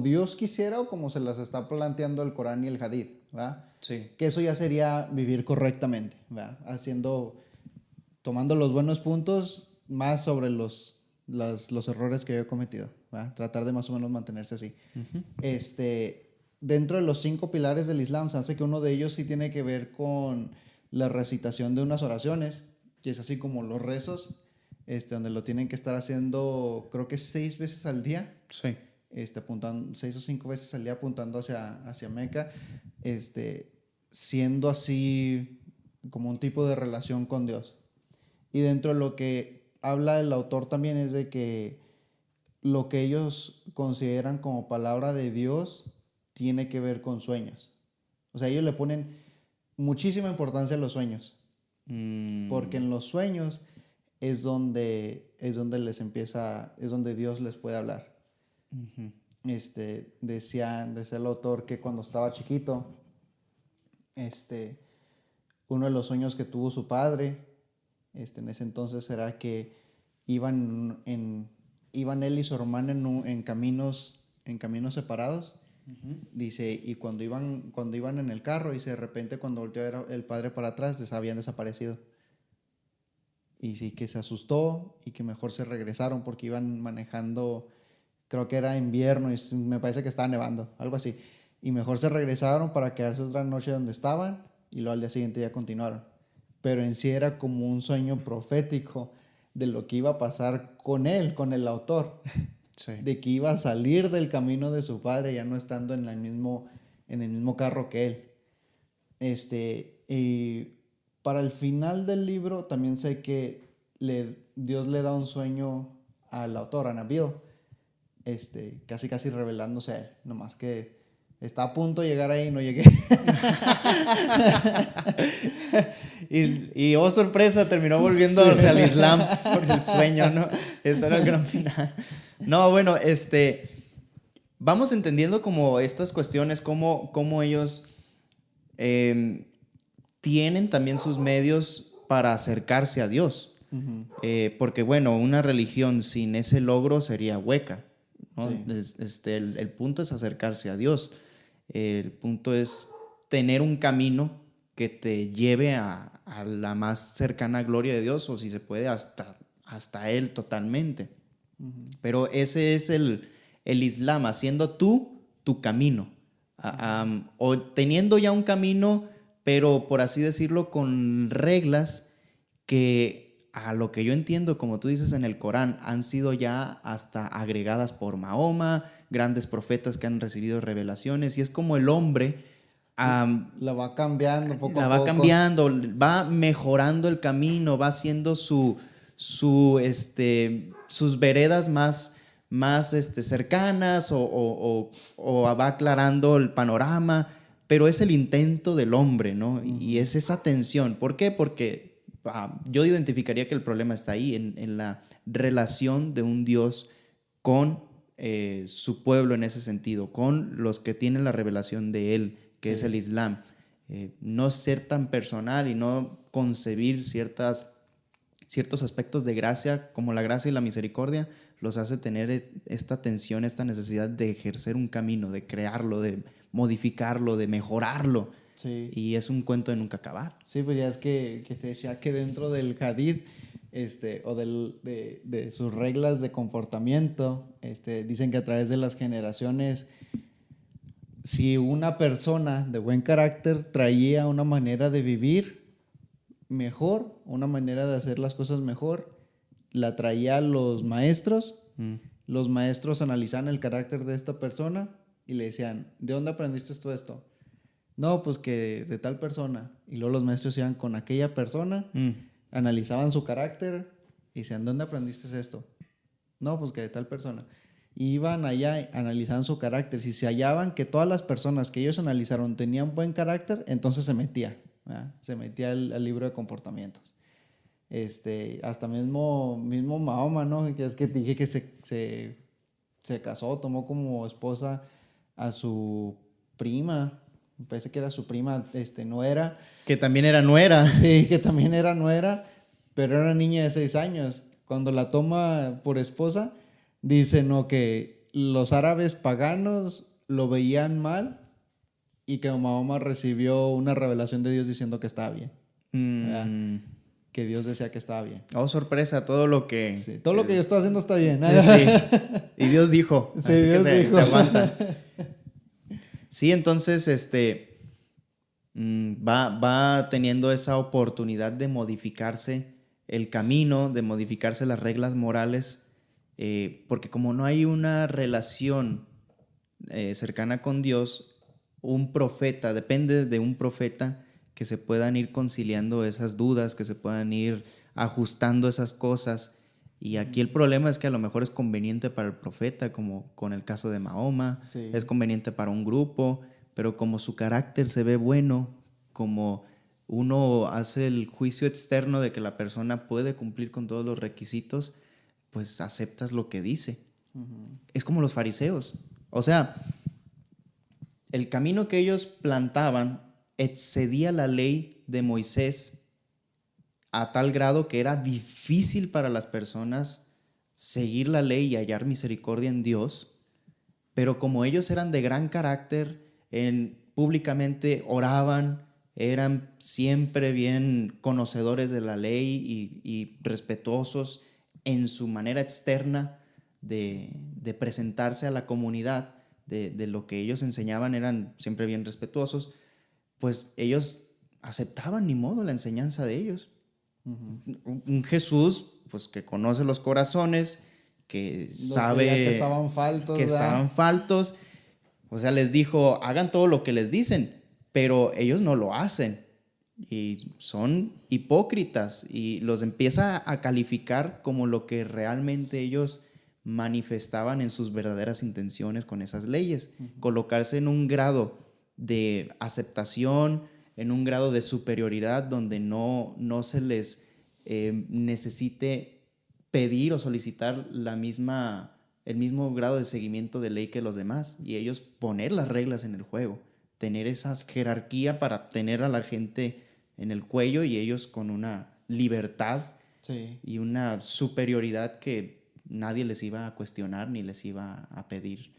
Dios quisiera o como se las está planteando el Corán y el Hadith, ¿verdad? Sí. Que eso ya sería vivir correctamente, ¿verdad? Tomando los buenos puntos más sobre los errores que yo he cometido, ¿verdad? Tratar de más o menos mantenerse así. Dentro de los 5 pilares del Islam, se hace que uno de ellos sí tiene que ver con la recitación de unas oraciones, que es así como los rezos, donde lo tienen que estar haciendo, creo que 6 veces al día. Sí. Apuntando 6 o 5 veces al día apuntando hacia Meca, siendo así como un tipo de relación con Dios. Y dentro de lo que habla el autor también es de que lo que ellos consideran como palabra de Dios tiene que ver con sueños. O sea, ellos le ponen muchísima importancia a los sueños. Porque en los sueños es donde Dios les puede hablar. Ujú. Decía el autor que cuando estaba chiquito, uno de los sueños que tuvo su padre, en ese entonces era que iban él y su hermana en caminos separados. Ujú. Dice, y cuando iban en el carro, dice, de repente cuando volteó a ver el padre para atrás, habían desaparecido. Y sí, que se asustó y que mejor se regresaron porque iban manejando, creo que era invierno y me parece que estaba nevando, algo así. Y mejor se regresaron para quedarse otra noche donde estaban y luego al día siguiente ya continuaron. Pero en sí era como un sueño profético de lo que iba a pasar con él, con el autor. Sí. De que iba a salir del camino de su padre ya no estando en el mismo carro que él. Y para el final del libro también sé que Dios le da un sueño al autor, a Nabil, casi revelándose a él, nomás que está a punto de llegar ahí y no llegué. Y oh sorpresa, terminó volviéndose al Islam por el sueño, ¿no? Ese era el gran final. No, bueno, vamos entendiendo como estas cuestiones, cómo ellos tienen también sus medios para acercarse a Dios. Uh-huh. Porque, bueno, una religión sin ese logro sería hueca, ¿no? Sí. El punto es acercarse a Dios. El punto es tener un camino que te lleve a la más cercana gloria de Dios, o si se puede, hasta Él totalmente. Uh-huh. Pero ese es el Islam, haciendo tú tu camino. O teniendo ya un camino, pero por así decirlo, con reglas que, a lo que yo entiendo, como tú dices en el Corán, han sido ya hasta agregadas por Mahoma, grandes profetas que han recibido revelaciones, y es como el hombre la va cambiando poco a la va poco. cambiando, va mejorando el camino, va haciendo sus veredas más cercanas, o va aclarando el panorama, pero es el intento del hombre, ¿no? Uh-huh. Y es esa tensión. ¿Por qué? Porque yo identificaría que el problema está ahí, en la relación de un Dios con su pueblo en ese sentido, con los que tienen la revelación de Él, que sí es el Islam. No ser tan personal y no concebir ciertos aspectos de gracia, como la gracia y la misericordia, los hace tener esta tensión, esta necesidad de ejercer un camino, de crearlo, de modificarlo, de mejorarlo. Sí. Y es un cuento de nunca acabar. Sí, pues ya es que te decía que dentro del hadith, o de sus reglas de comportamiento, dicen que a través de las generaciones, si una persona de buen carácter traía una manera de vivir mejor, una manera de hacer las cosas mejor, la traía a los maestros. Los maestros analizaban el carácter de esta persona y le decían, ¿de dónde aprendiste tú esto? No, pues que de tal persona. Y luego los maestros iban con aquella persona, analizaban su carácter y decían, ¿dónde aprendiste esto? No, pues que de tal persona. Y iban allá, analizaban su carácter. Si se hallaban que todas las personas que ellos analizaron tenían buen carácter, entonces se metía, ¿verdad? Se metía al libro de comportamientos. Hasta mismo Mahoma, ¿no? Que es que dije que se casó, tomó como esposa a su prima. Me parece que era su prima, nuera. Que también era nuera. Sí, que también era nuera, pero era una niña de 6 años. Cuando la toma por esposa, dice, no, que los árabes paganos lo veían mal y que Mahoma recibió una revelación de Dios diciendo que estaba bien. Que Dios decía que estaba bien. Oh, sorpresa, todo lo que... Sí, todo lo que yo estoy haciendo está bien. Sí. Y Dios dijo. Sí, Dios dijo. Se aguanta. Sí, entonces va teniendo esa oportunidad de modificarse el camino, de modificarse las reglas morales, porque como no hay una relación cercana con Dios, un profeta, depende de un profeta que se puedan ir conciliando esas dudas, que se puedan ir ajustando esas cosas. Y aquí el problema es que a lo mejor es conveniente para el profeta, como con el caso de Mahoma, sí. Es conveniente para un grupo, pero como su carácter se ve bueno, como uno hace el juicio externo de que la persona puede cumplir con todos los requisitos, pues aceptas lo que dice. Es como los fariseos. O sea, el camino que ellos plantaban excedía la ley de Moisés a tal grado que era difícil para las personas seguir la ley y hallar misericordia en Dios, pero como ellos eran de gran carácter, públicamente oraban, eran siempre bien conocedores de la ley y respetuosos en su manera externa de presentarse a la comunidad, de lo que ellos enseñaban, eran siempre bien respetuosos, pues ellos aceptaban ni modo la enseñanza de ellos. Un Jesús pues que conoce los corazones, que sabe que estaban faltos, que estaban faltos, o sea, les dijo, hagan todo lo que les dicen, pero ellos no lo hacen y son hipócritas, y los empieza a calificar como lo que realmente ellos manifestaban en sus verdaderas intenciones con esas leyes, colocarse en un grado de aceptación, en un grado de superioridad donde no se les necesite pedir o solicitar el mismo grado de seguimiento de ley que los demás, y ellos poner las reglas en el juego, tener esa jerarquía para tener a la gente en el cuello y ellos con una libertad y una superioridad que nadie les iba a cuestionar ni les iba a pedir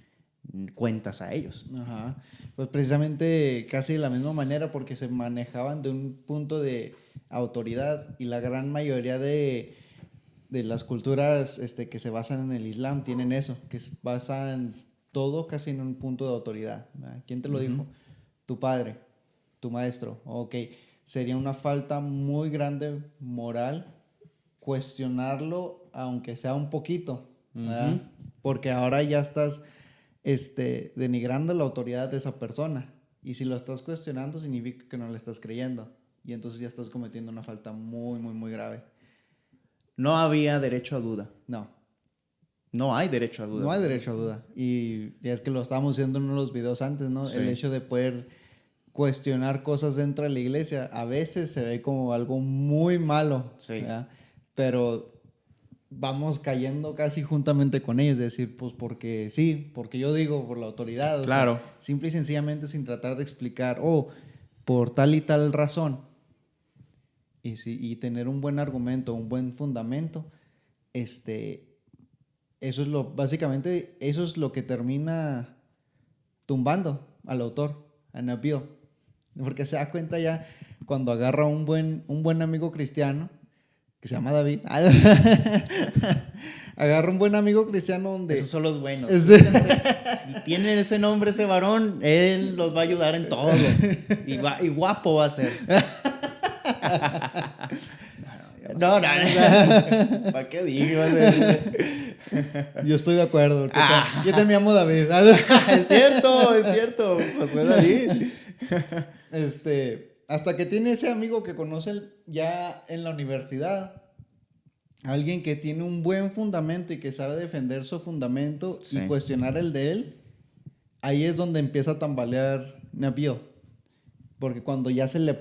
cuentas a ellos. Ajá. Pues precisamente casi de la misma manera, porque se manejaban de un punto de autoridad, y la gran mayoría de las culturas que se basan en el Islam tienen eso, que se basan todo casi en un punto de autoridad. ¿Quién te lo dijo? Tu padre, tu maestro. Ok, sería una falta muy grande moral cuestionarlo, aunque sea un poquito, ¿verdad? Porque ahora ya estás denigrando la autoridad de esa persona, y si lo estás cuestionando significa que no le estás creyendo, y entonces ya estás cometiendo una falta muy, muy, muy grave. No había derecho a duda. No hay derecho a duda. No hay derecho a duda. Y es que lo estábamos viendo en uno de los videos antes, ¿no? Sí. El hecho de poder cuestionar cosas dentro de la iglesia a veces se ve como algo muy malo, sí. ¿verdad? Pero vamos cayendo casi juntamente con ellos, es decir, pues porque sí, porque yo digo, por la autoridad. Claro. O sea, simple y sencillamente sin tratar de explicar, por tal y tal razón. Y tener un buen argumento, un buen fundamento, básicamente eso es lo que termina tumbando al autor, a Nabil, porque se da cuenta ya cuando agarra un buen amigo cristiano que se llama David. Agarra un buen amigo cristiano donde... Esos son los buenos. Sí. Si tiene ese nombre, ese varón, él los va a ayudar en todo. Y guapo va a ser. No. ¿Para qué digo? Yo estoy de acuerdo. Yo también me llamo David. Es cierto. Josué David. Hasta que tiene ese amigo que conoce ya en la universidad. Alguien que tiene un buen fundamento y que sabe defender su fundamento y cuestionar el de él. Ahí es donde empieza a tambalear Nabil. Porque cuando ya se le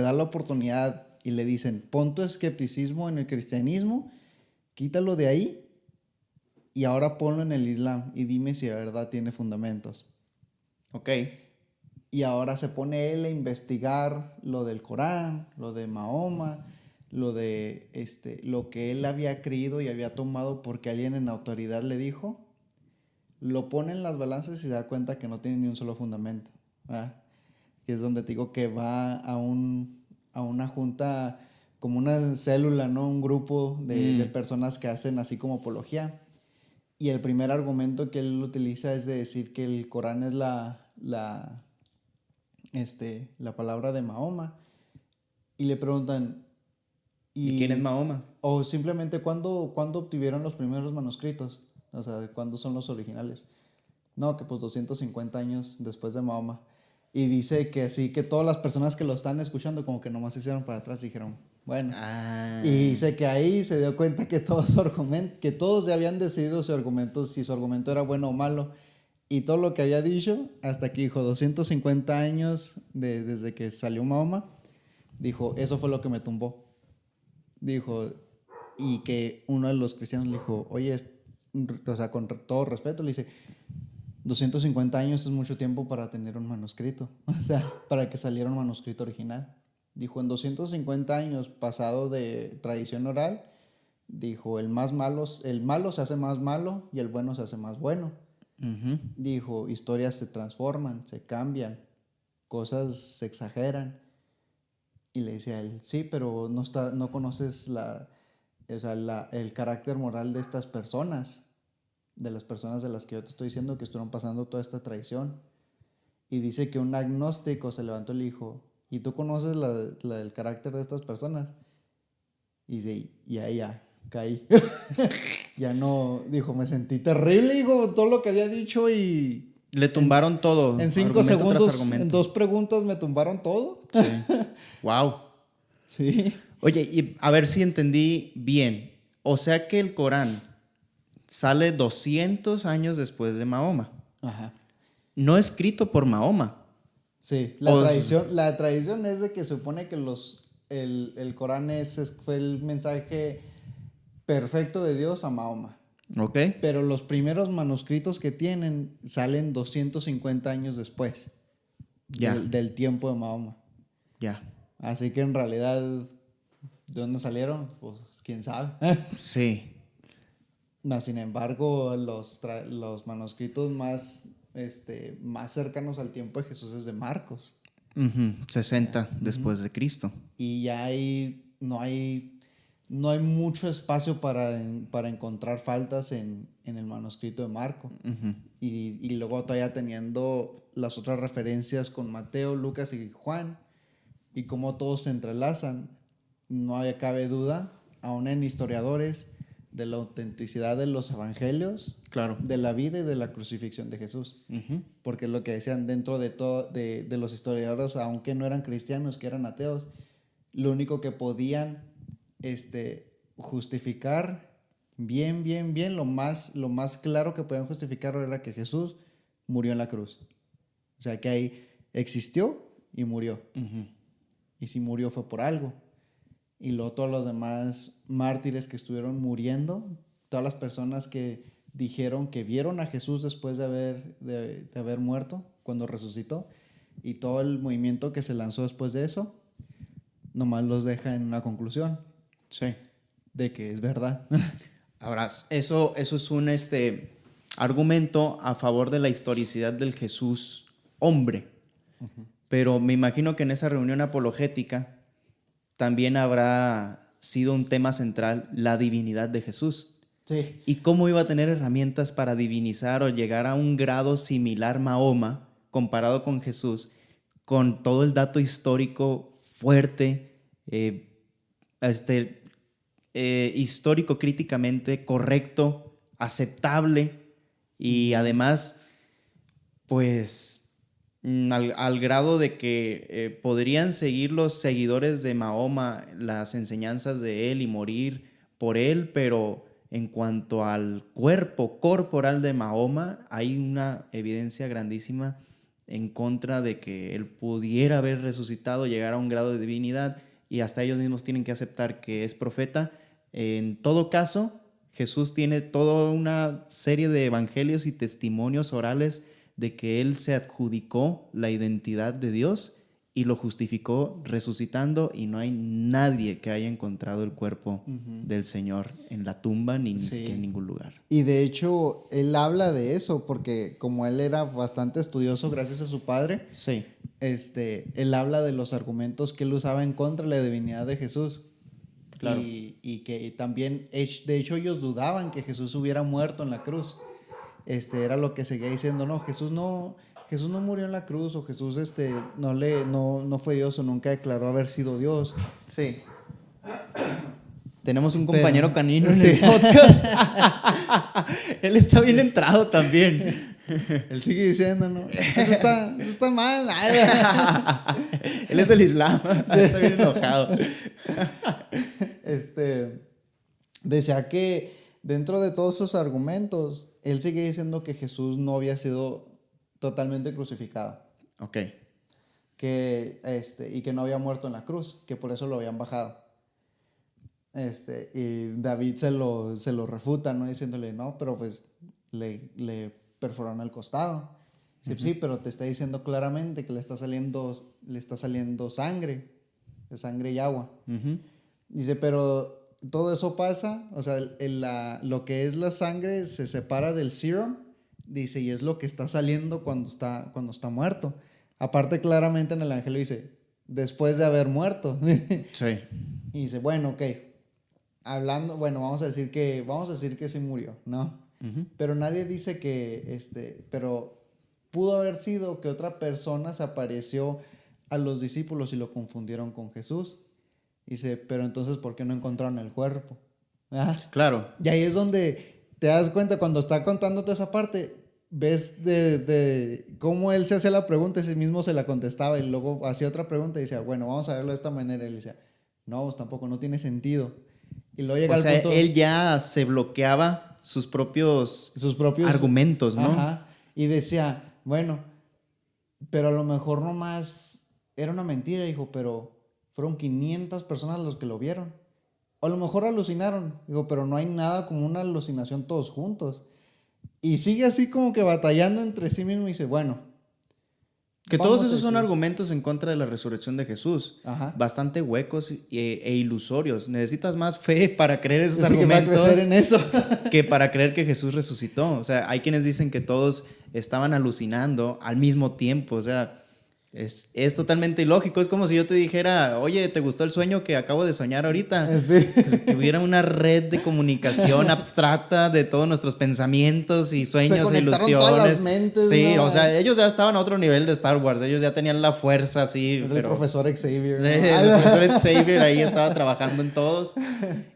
da la oportunidad y le dicen, pon tu escepticismo en el cristianismo, quítalo de ahí y ahora ponlo en el Islam y dime si de verdad tiene fundamentos. Ok. Y ahora se pone él a investigar lo del Corán, lo de Mahoma, lo de lo que él había creído y había tomado porque alguien en autoridad le dijo, lo pone en las balanzas y se da cuenta que no tiene ni un solo fundamento, ¿verdad? Que es donde te digo que va a una junta, como una célula, ¿no? Un grupo de personas que hacen así como apología. Y el primer argumento que él utiliza es de decir que el Corán es la palabra de Mahoma. Y le preguntan... ¿Y quién es Mahoma? O simplemente, ¿cuándo obtuvieron los primeros manuscritos? O sea, ¿cuándo son los originales? No, que pues 250 años después de Mahoma. Y dice que así, que todas las personas que lo están escuchando como que nomás se hicieron para atrás y dijeron, bueno. Y dice que ahí se dio cuenta que todos ya habían decidido si su argumento era bueno o malo. Y todo lo que había dicho, hasta que dijo 250 años desde que salió Mahoma, Dijo, eso fue lo que me tumbó. Dijo, y que uno de los cristianos le dijo, oye, o sea, con todo respeto, le dice, 250 años es mucho tiempo para tener un manuscrito, o sea, para que saliera un manuscrito original. Dijo, en 250 años pasado de tradición oral, dijo, el malo se hace más malo y el bueno se hace más bueno. Ujú. Dijo, historias se transforman, se cambian, cosas se exageran. Y le decía a él, sí, pero no conoces el carácter moral de estas personas, de las personas de las que yo te estoy diciendo que estuvieron pasando toda esta traición. Y dice que un agnóstico se levantó y le dijo, ¿y tú conoces el carácter de estas personas? Y dice, y ahí ya, caí. Ya no, dijo, me sentí terrible, dijo, todo lo que había dicho y... Le tumbaron todo. En 5 argumento tras segundos, argumento. en 2 preguntas me tumbaron todo. Sí. Wow. Sí. Oye, y a ver si entendí bien. O sea que el Corán sale 200 años después de Mahoma. Ajá. No escrito por Mahoma. Sí, O- la tradición es de que supone que el Corán fue el mensaje perfecto de Dios a Mahoma. ¿Ok? Pero los primeros manuscritos que tienen salen 250 años después Ya. del tiempo de Mahoma. Ya. Así que en realidad, ¿de dónde salieron? Pues quién sabe. Sí. Mas, sin embargo, los manuscritos más cercanos al tiempo de Jesús es de Marcos. Ujú. 60 después de Cristo. Y ya no hay mucho espacio para encontrar faltas en el manuscrito de Marco. Ujú. Y luego todavía teniendo las otras referencias con Mateo, Lucas y Juan, y cómo todos se entrelazan, no cabe duda, aún en historiadores, de la autenticidad de los evangelios, Claro. de la vida y de la crucifixión de Jesús. Ujú. Porque lo que decían dentro de los historiadores, aunque no eran cristianos, que eran ateos, lo único que podían justificar bien, lo más claro que podían justificar era que Jesús murió en la cruz. O sea, que ahí existió y murió. Ujú. Y si murió fue por algo. Y luego todos los demás mártires que estuvieron muriendo, todas las personas que dijeron que vieron a Jesús después de haber muerto, cuando resucitó, y todo el movimiento que se lanzó después de eso, nomás los deja en una conclusión Sí. de que es verdad. Ahora, eso es un argumento a favor de la historicidad del Jesús hombre. Pero me imagino que en esa reunión apologética también habrá sido un tema central la divinidad de Jesús. Sí. ¿Y cómo iba a tener herramientas para divinizar o llegar a un grado similar Mahoma comparado con Jesús, con todo el dato histórico fuerte, histórico críticamente correcto, aceptable y además, pues, al grado de que podrían seguir los seguidores de Mahoma las enseñanzas de él y morir por él, pero en cuanto al cuerpo corporal de Mahoma, hay una evidencia grandísima en contra de que él pudiera haber resucitado, llegar a un grado de divinidad, y hasta ellos mismos tienen que aceptar que es profeta. En todo caso, Jesús tiene toda una serie de evangelios y testimonios orales de que él se adjudicó la identidad de Dios y lo justificó resucitando, y no hay nadie que haya encontrado el cuerpo del Señor en la tumba ni Sí. en ningún lugar. Y de hecho, él habla de eso, porque como él era bastante estudioso gracias a su padre, Sí. él habla de los argumentos que él usaba en contra de la divinidad de Jesús. Claro. Y que también, de hecho, ellos dudaban que Jesús hubiera muerto en la cruz. Era lo que seguía diciendo, no, Jesús no murió en la cruz, o Jesús no fue Dios, o nunca declaró haber sido Dios. Sí. Tenemos un compañero Pero- canino en Sí. el podcast. Él está bien entrado también. Él sigue diciendo, no, eso está mal. Él es del Islam. Está bien enojado. Decía que dentro de todos esos argumentos, él sigue diciendo que Jesús no había sido totalmente crucificado. Ok. y que no había muerto en la cruz, que por eso lo habían bajado. Y David se lo refuta, ¿no? Diciéndole, no, pero pues le perforaron el costado. Dice, sí, pero te está diciendo claramente que le está saliendo sangre, de sangre y agua. Dice, pero todo eso pasa, o sea, lo que es la sangre se separa del serum, dice, y es lo que está saliendo cuando está muerto. Aparte, claramente en el Evangelio dice, después de haber muerto. Sí. Y dice, bueno, ok, vamos a decir que sí murió, ¿no? Pero nadie dice pero pudo haber sido que otra persona se apareció a los discípulos y lo confundieron con Jesús. Dice, pero entonces, ¿por qué no encontraron el cuerpo? ¿Ah? Claro. Y ahí es donde te das cuenta, cuando está contándote esa parte, ves de cómo él se hacía la pregunta, ese mismo se la contestaba, y luego hacía otra pregunta y decía, bueno, vamos a verlo de esta manera. Y él decía, no, pues tampoco, no tiene sentido. Y luego llega O sea, punto, él ya se bloqueaba sus propios argumentos, ¿no? Ajá, y decía, bueno, pero a lo mejor nomás era una mentira, dijo, pero fueron 500 personas los que lo vieron. O a lo mejor alucinaron, digo, pero no hay nada como una alucinación todos juntos. Y sigue así como que batallando entre sí mismo y dice, bueno. Que todos esos son argumentos en contra de la resurrección de Jesús. Ajá. Bastante huecos e ilusorios. Necesitas más fe para creer esos Así argumentos que va a crecer en eso. que para creer que Jesús resucitó. O sea, hay quienes dicen que todos estaban alucinando al mismo tiempo. O sea, es totalmente ilógico. Es como si yo te dijera, oye, ¿te gustó el sueño que acabo de soñar ahorita? Sí. Que hubiera una red de comunicación abstracta de todos nuestros pensamientos y sueños e ilusiones. Todas las mentes, sí, ¿no? o sea, ellos ya estaban a otro nivel de Star Wars. Ellos ya tenían la fuerza así. Era el profesor Xavier. Sí, ¿no? el profesor Xavier ahí estaba trabajando en todos.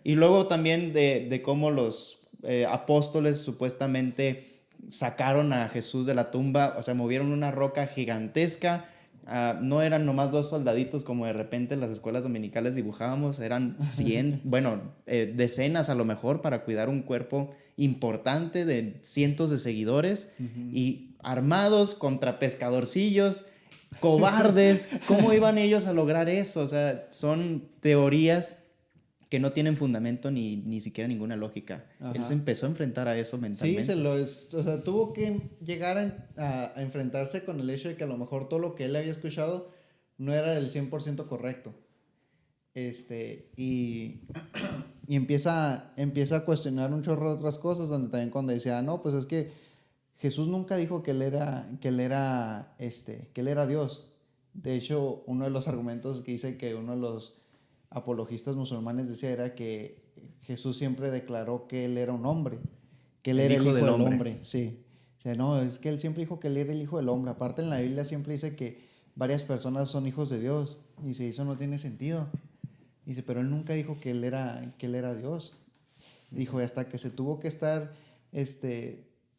Y luego también de cómo los apóstoles supuestamente sacaron a Jesús de la tumba. O sea, movieron una roca gigantesca. No eran nomás 2 soldaditos como de repente en las escuelas dominicales dibujábamos, eran 100, decenas a lo mejor para cuidar un cuerpo importante de cientos de seguidores y armados contra pescadorcillos, cobardes. ¿Cómo iban ellos a lograr eso? O sea, son teorías que no tienen fundamento ni siquiera ninguna lógica. Ajá. Él se empezó a enfrentar a eso mentalmente. Sí, o sea, tuvo que llegar a enfrentarse con el hecho de que a lo mejor todo lo que él había escuchado no era del 100% correcto. Y empieza a cuestionar un chorro de otras cosas, donde también cuando decía, no, pues es que Jesús nunca dijo que él era Dios. De hecho, uno de los argumentos que dice que uno de los apologistas musulmanes decía era que Jesús siempre declaró que él era un hombre, que él era el hijo del hombre. Sí. O sea, no, es que él siempre dijo que él era el hijo del hombre. Aparte, en la Biblia siempre dice que varias personas son hijos de Dios. Y dice, eso no tiene sentido. Dice, pero él nunca dijo que él era Dios. Dijo, hasta que se tuvo que estar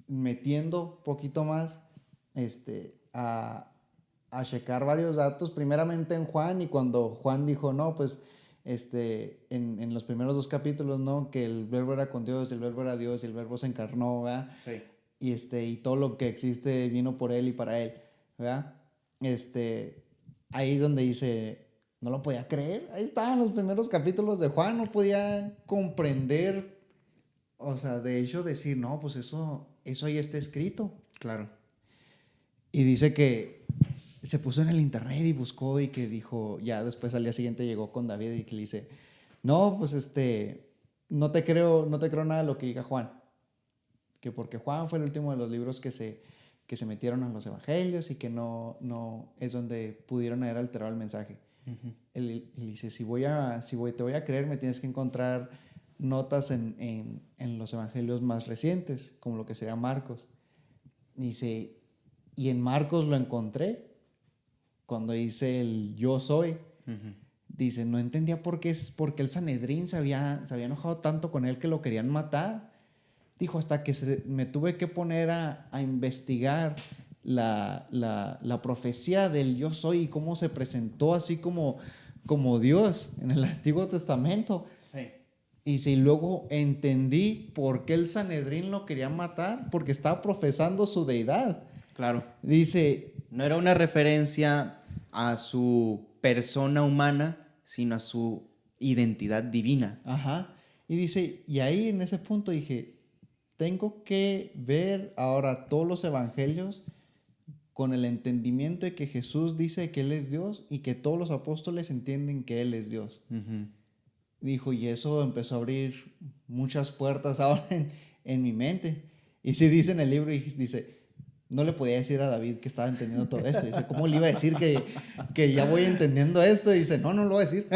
metiendo poquito más a checar varios datos, primeramente en Juan, y cuando Juan dijo, no, pues en los primeros 2 capítulos, ¿no? Que el verbo era con Dios, el verbo era Dios y el verbo se encarnó, ¿verdad? Sí. Y todo lo que existe vino por él y para él, ¿verdad? Ahí donde dice, no lo podía creer, ahí estaban los primeros capítulos de Juan, no podía comprender, o sea, de hecho decir, no, pues eso ahí está escrito. Claro. Y dice que se puso en el internet y buscó y que dijo, ya después al día siguiente llegó con David y que le dice, no, pues no te creo nada de lo que diga Juan. Que porque Juan fue el último de los libros que se metieron a los evangelios y que no es donde pudieron haber alterado el mensaje. Él dice, te voy a creer, me tienes que encontrar notas en los evangelios más recientes, como lo que sería Marcos. Dice, y en Marcos lo encontré cuando dice el yo soy. Dice, no entendía por qué el Sanedrín se había enojado tanto con él que lo querían matar. Dijo, hasta que me tuve que poner a investigar la profecía del yo soy y cómo se presentó así como Dios en el Antiguo Testamento. Sí. Y luego entendí por qué el Sanedrín lo quería matar, porque estaba profesando su deidad. Claro. Dice, no era una referencia a su persona humana, sino a su identidad divina. Ajá. Y dice, y ahí en ese punto dije, tengo que ver ahora todos los evangelios con el entendimiento de que Jesús dice que Él es Dios y que todos los apóstoles entienden que Él es Dios. Ujú. Dijo, y eso empezó a abrir muchas puertas ahora en mi mente. Y sí dice en el libro, y dice, no le podía decir a David que estaba entendiendo todo esto. Dice, ¿cómo le iba a decir que ya voy entendiendo esto? Y dice, no lo voy a decir.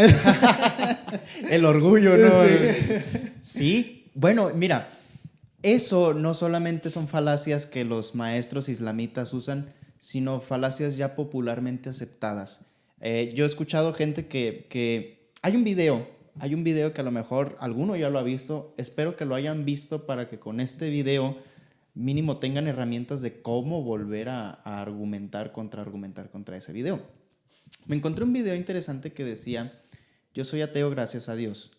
El orgullo, ¿no? Sí. Sí, bueno, mira, eso no solamente son falacias que los maestros islamitas usan, sino falacias ya popularmente aceptadas. Yo he escuchado gente que hay un video que a lo mejor alguno ya lo ha visto, espero que lo hayan visto para que con este video mínimo tengan herramientas de cómo volver a argumentar contra ese video. Me encontré un video interesante que decía, yo soy ateo gracias a Dios.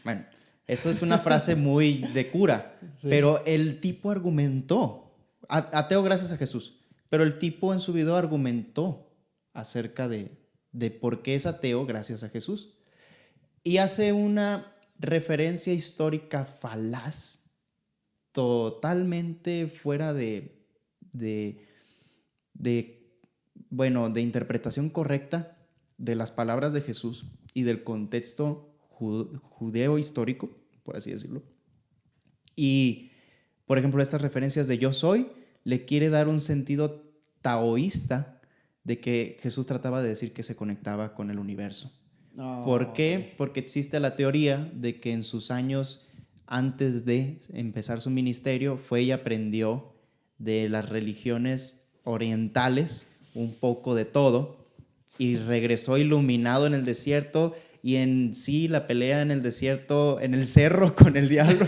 Bueno, eso es una frase muy de cura, Sí. pero el tipo argumentó, ateo gracias a Jesús, pero el tipo en su video argumentó acerca de por qué es ateo gracias a Jesús. Y hace una referencia histórica falaz, totalmente fuera de interpretación correcta de las palabras de Jesús y del contexto judeo histórico, por así decirlo. Y, por ejemplo, estas referencias de yo soy le quiere dar un sentido taoísta de que Jesús trataba de decir que se conectaba con el universo. No, ¿Por qué? ok. Porque existe la teoría de que en sus años antes de empezar su ministerio fue y aprendió de las religiones orientales un poco de todo y regresó iluminado en el desierto y en sí la pelea en el desierto, en el cerro con el diablo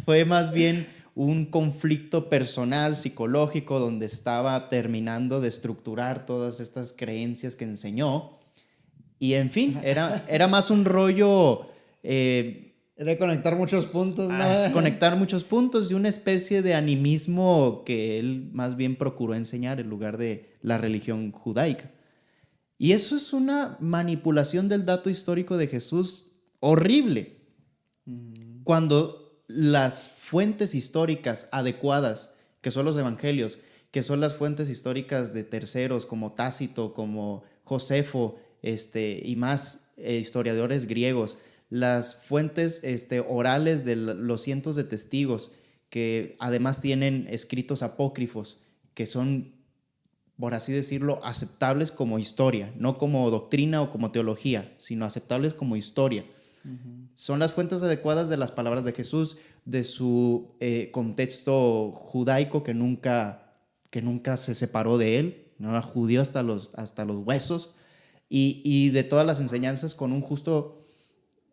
fue más bien un conflicto personal, psicológico, donde estaba terminando de estructurar todas estas creencias que enseñó. Y en fin, era más un rollo... Era conectar muchos puntos, ¿no? conectar muchos puntos y una especie de animismo que él más bien procuró enseñar en lugar de la religión judaica. Y eso es una manipulación del dato histórico de Jesús horrible. Cuando las fuentes históricas adecuadas, que son los evangelios, que son las fuentes históricas de terceros como Tácito, como Josefo, y más historiadores griegos, las fuentes orales de los cientos de testigos, que además tienen escritos apócrifos, que son, por así decirlo, aceptables como historia, no como doctrina o como teología, sino aceptables como historia. Son las fuentes adecuadas de las palabras de Jesús, de su contexto judaico que nunca se separó de él, no era judío hasta los huesos, y de todas las enseñanzas con un justo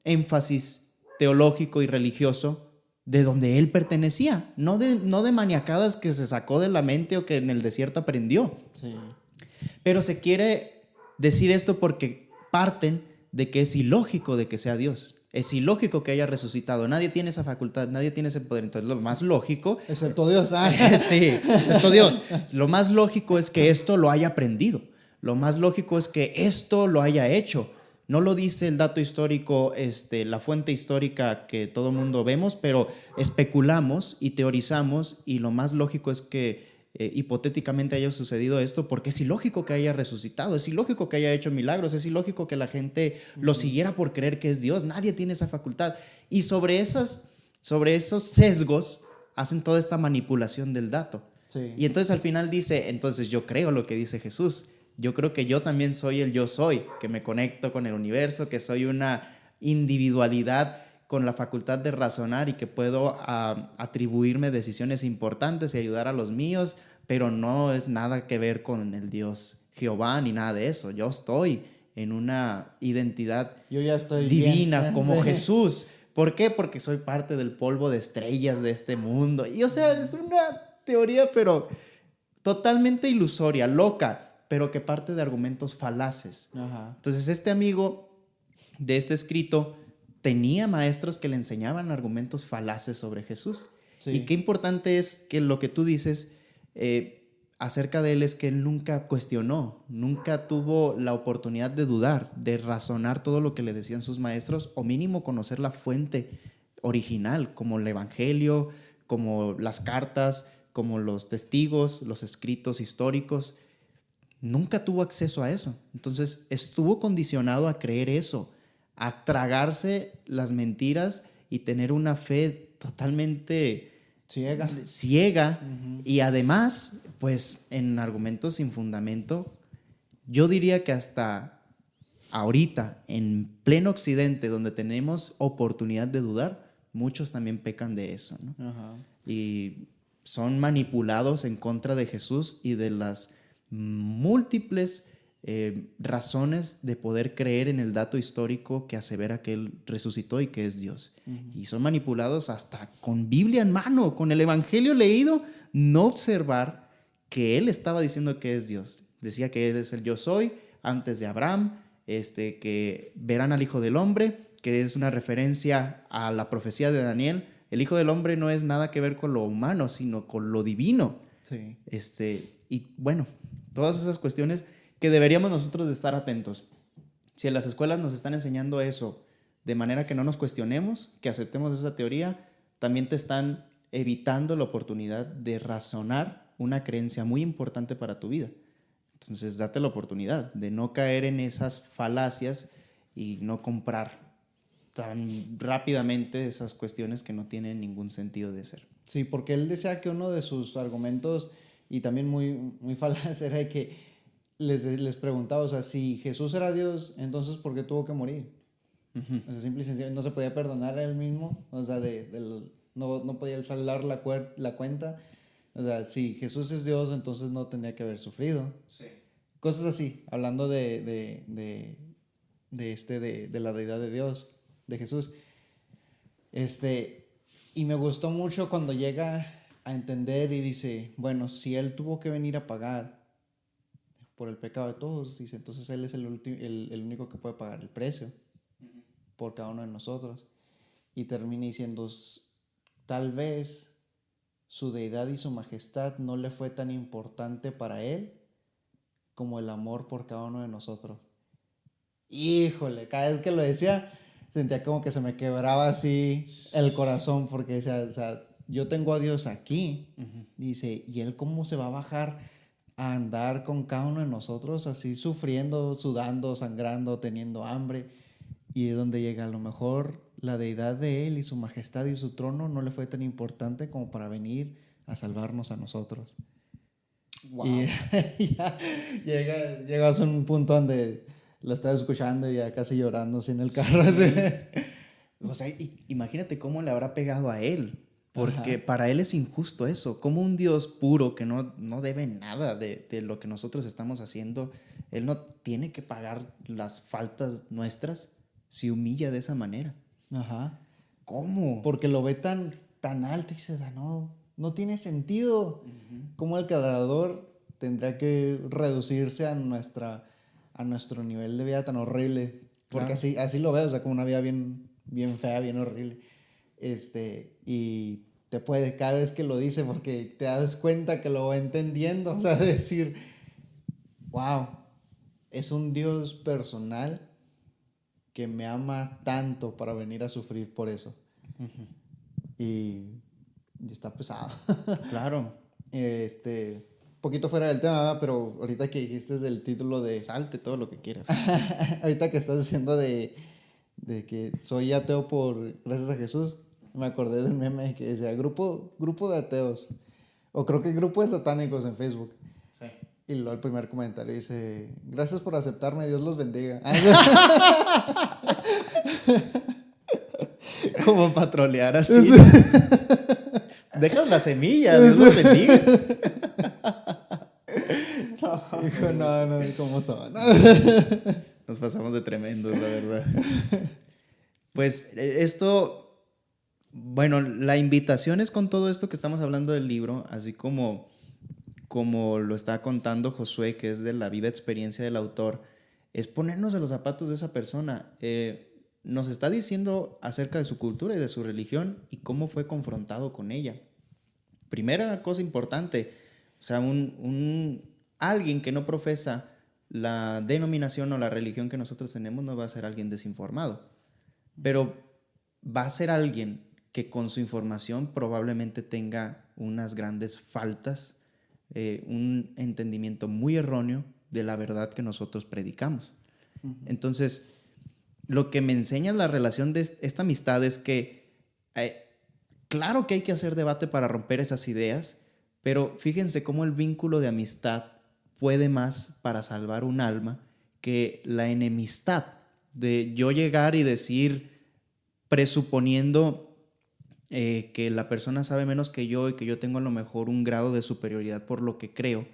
énfasis teológico y religioso de donde él pertenecía, no de maniacadas que se sacó de la mente o que en el desierto aprendió. Sí. Pero se quiere decir esto porque parten de que es ilógico de que sea Dios. Es ilógico que haya resucitado. Nadie tiene esa facultad, nadie tiene ese poder. Entonces, lo más lógico... Excepto Dios. sí, excepto Dios. Lo más lógico es que esto lo haya aprendido. Lo más lógico es que esto lo haya hecho. No lo dice el dato histórico, la fuente histórica que todo el mundo vemos, pero especulamos y teorizamos y lo más lógico es que hipotéticamente haya sucedido esto porque es ilógico que haya resucitado, es ilógico que haya hecho milagros, es ilógico que la gente lo siguiera por creer que es Dios. Nadie tiene esa facultad. Y sobre esos sesgos hacen toda esta manipulación del dato. Sí. Y entonces al final dice, entonces yo creo lo que dice Jesús. Yo creo que yo también soy el yo soy, que me conecto con el universo, que soy una individualidad con la facultad de razonar y que puedo atribuirme decisiones importantes y ayudar a los míos, pero no es nada que ver con el Dios Jehová ni nada de eso. Yo estoy en una identidad Yo ya estoy divina bien. como Sí. Jesús. ¿Por qué? Porque soy parte del polvo de estrellas de este mundo. Y o sea, es una teoría, pero totalmente ilusoria, loca, pero que parte de argumentos falaces. Ajá. Entonces, este amigo de este escrito tenía maestros que le enseñaban argumentos falaces sobre Jesús. Sí. Y qué importante es que lo que tú dices, acerca de él es que él nunca cuestionó, nunca tuvo la oportunidad de dudar, de razonar todo lo que le decían sus maestros, o mínimo conocer la fuente original, como el Evangelio, como las cartas, como los testigos, los escritos históricos. Nunca tuvo acceso a eso. Entonces estuvo condicionado a creer eso, a tragarse las mentiras y tener una fe totalmente ciega. Y además, pues en argumentos sin fundamento. Yo diría que hasta ahorita, en pleno occidente, donde tenemos oportunidad de dudar, muchos también pecan de eso, ¿no? Ajá. Y son manipulados en contra de Jesús y de las múltiples razones de poder creer en el dato histórico que asevera que Él resucitó y que es Dios. Y son manipulados hasta con Biblia en mano, con el Evangelio leído, no observar que Él estaba diciendo que es Dios. Decía que Él es el yo soy, antes de Abraham, que verán al Hijo del Hombre, que es una referencia a la profecía de Daniel. El Hijo del Hombre no es nada que ver con lo humano, sino con lo divino. Sí. Y bueno, todas esas cuestiones que deberíamos nosotros de estar atentos. Si en las escuelas nos están enseñando eso, de manera que no nos cuestionemos, que aceptemos esa teoría, también te están evitando la oportunidad de razonar una creencia muy importante para tu vida. Entonces, date la oportunidad de no caer en esas falacias y no comprar tan rápidamente esas cuestiones que no tienen ningún sentido de ser. Sí, porque él decía que uno de sus argumentos, y también muy, muy falaz, era que les preguntaba, o sea, si Jesús era Dios, entonces ¿por qué tuvo que morir? O sea, simple y sencillo, no se podía perdonar a él mismo, o sea, no podía saldar la cuenta. O sea, si Jesús es Dios, entonces no tendría que haber sufrido. Sí. Cosas así, hablando de la deidad de Dios, de Jesús. Y me gustó mucho cuando llega a entender y dice, bueno, si Él tuvo que venir a pagar por el pecado de todos, dice, entonces Él es el único que puede pagar el precio por cada uno de nosotros. Y termina diciendo, tal vez su deidad y su majestad no le fue tan importante para Él como el amor por cada uno de nosotros. Híjole, cada vez que lo decía, sentía como que se me quebraba así el corazón, porque decía, o sea, yo tengo a Dios aquí, dice, ¿y Él cómo se va a bajar a andar con cada uno de nosotros así sufriendo, sudando, sangrando, teniendo hambre? Y de donde llega, a lo mejor la deidad de Él y su majestad y su trono no le fue tan importante como para venir a salvarnos a nosotros. Wow. Y ya llegas a un punto donde lo estás escuchando y ya casi llorando así en el carro. Sí. O sea, imagínate cómo le habrá pegado a él, porque para él es injusto eso. Como un Dios puro que no debe nada de lo que nosotros estamos haciendo, Él no tiene que pagar las faltas nuestras, se humilla de esa manera. Ajá. ¿Cómo? Porque lo ve tan alto y dices, no tiene sentido. ¿Cómo el creador tendría que reducirse a nuestro nivel de vida tan horrible? Porque así lo veo, o sea, como una vida bien, bien fea, bien horrible. Y te puede, cada vez que lo dice, porque te das cuenta que lo va entendiendo, o sea, decir, wow, es un Dios personal que me ama tanto para venir a sufrir por eso. Y está pesado. Claro. Poquito fuera del tema, pero ahorita que dijiste del título de... Salte todo lo que quieras. Ahorita que estás diciendo de que soy ateo gracias a Jesús, me acordé del meme que decía grupo de ateos, o creo que grupo de satánicos en Facebook. Sí. Y luego el primer comentario dice, gracias por aceptarme, Dios los bendiga. Como patrolear así. Dejas la semilla, Dios los bendiga. Dijo, no, ¿cómo son? Nos pasamos de tremendos, la verdad. Pues esto, bueno, la invitación es con todo esto que estamos hablando del libro, así como lo está contando Josué, que es de la viva experiencia del autor, es ponernos en los zapatos de esa persona. Nos está diciendo acerca de su cultura y de su religión y cómo fue confrontado con ella. Primera cosa importante, O sea, alguien que no profesa la denominación o la religión que nosotros tenemos no va a ser alguien desinformado, pero va a ser alguien que con su información probablemente tenga unas grandes faltas, un entendimiento muy erróneo de la verdad que nosotros predicamos. Entonces, lo que me enseña la relación de esta amistad es que claro que hay que hacer debate para romper esas ideas, pero fíjense cómo el vínculo de amistad puede más para salvar un alma que la enemistad de yo llegar y decir, presuponiendo que la persona sabe menos que yo y que yo tengo a lo mejor un grado de superioridad por lo que creo,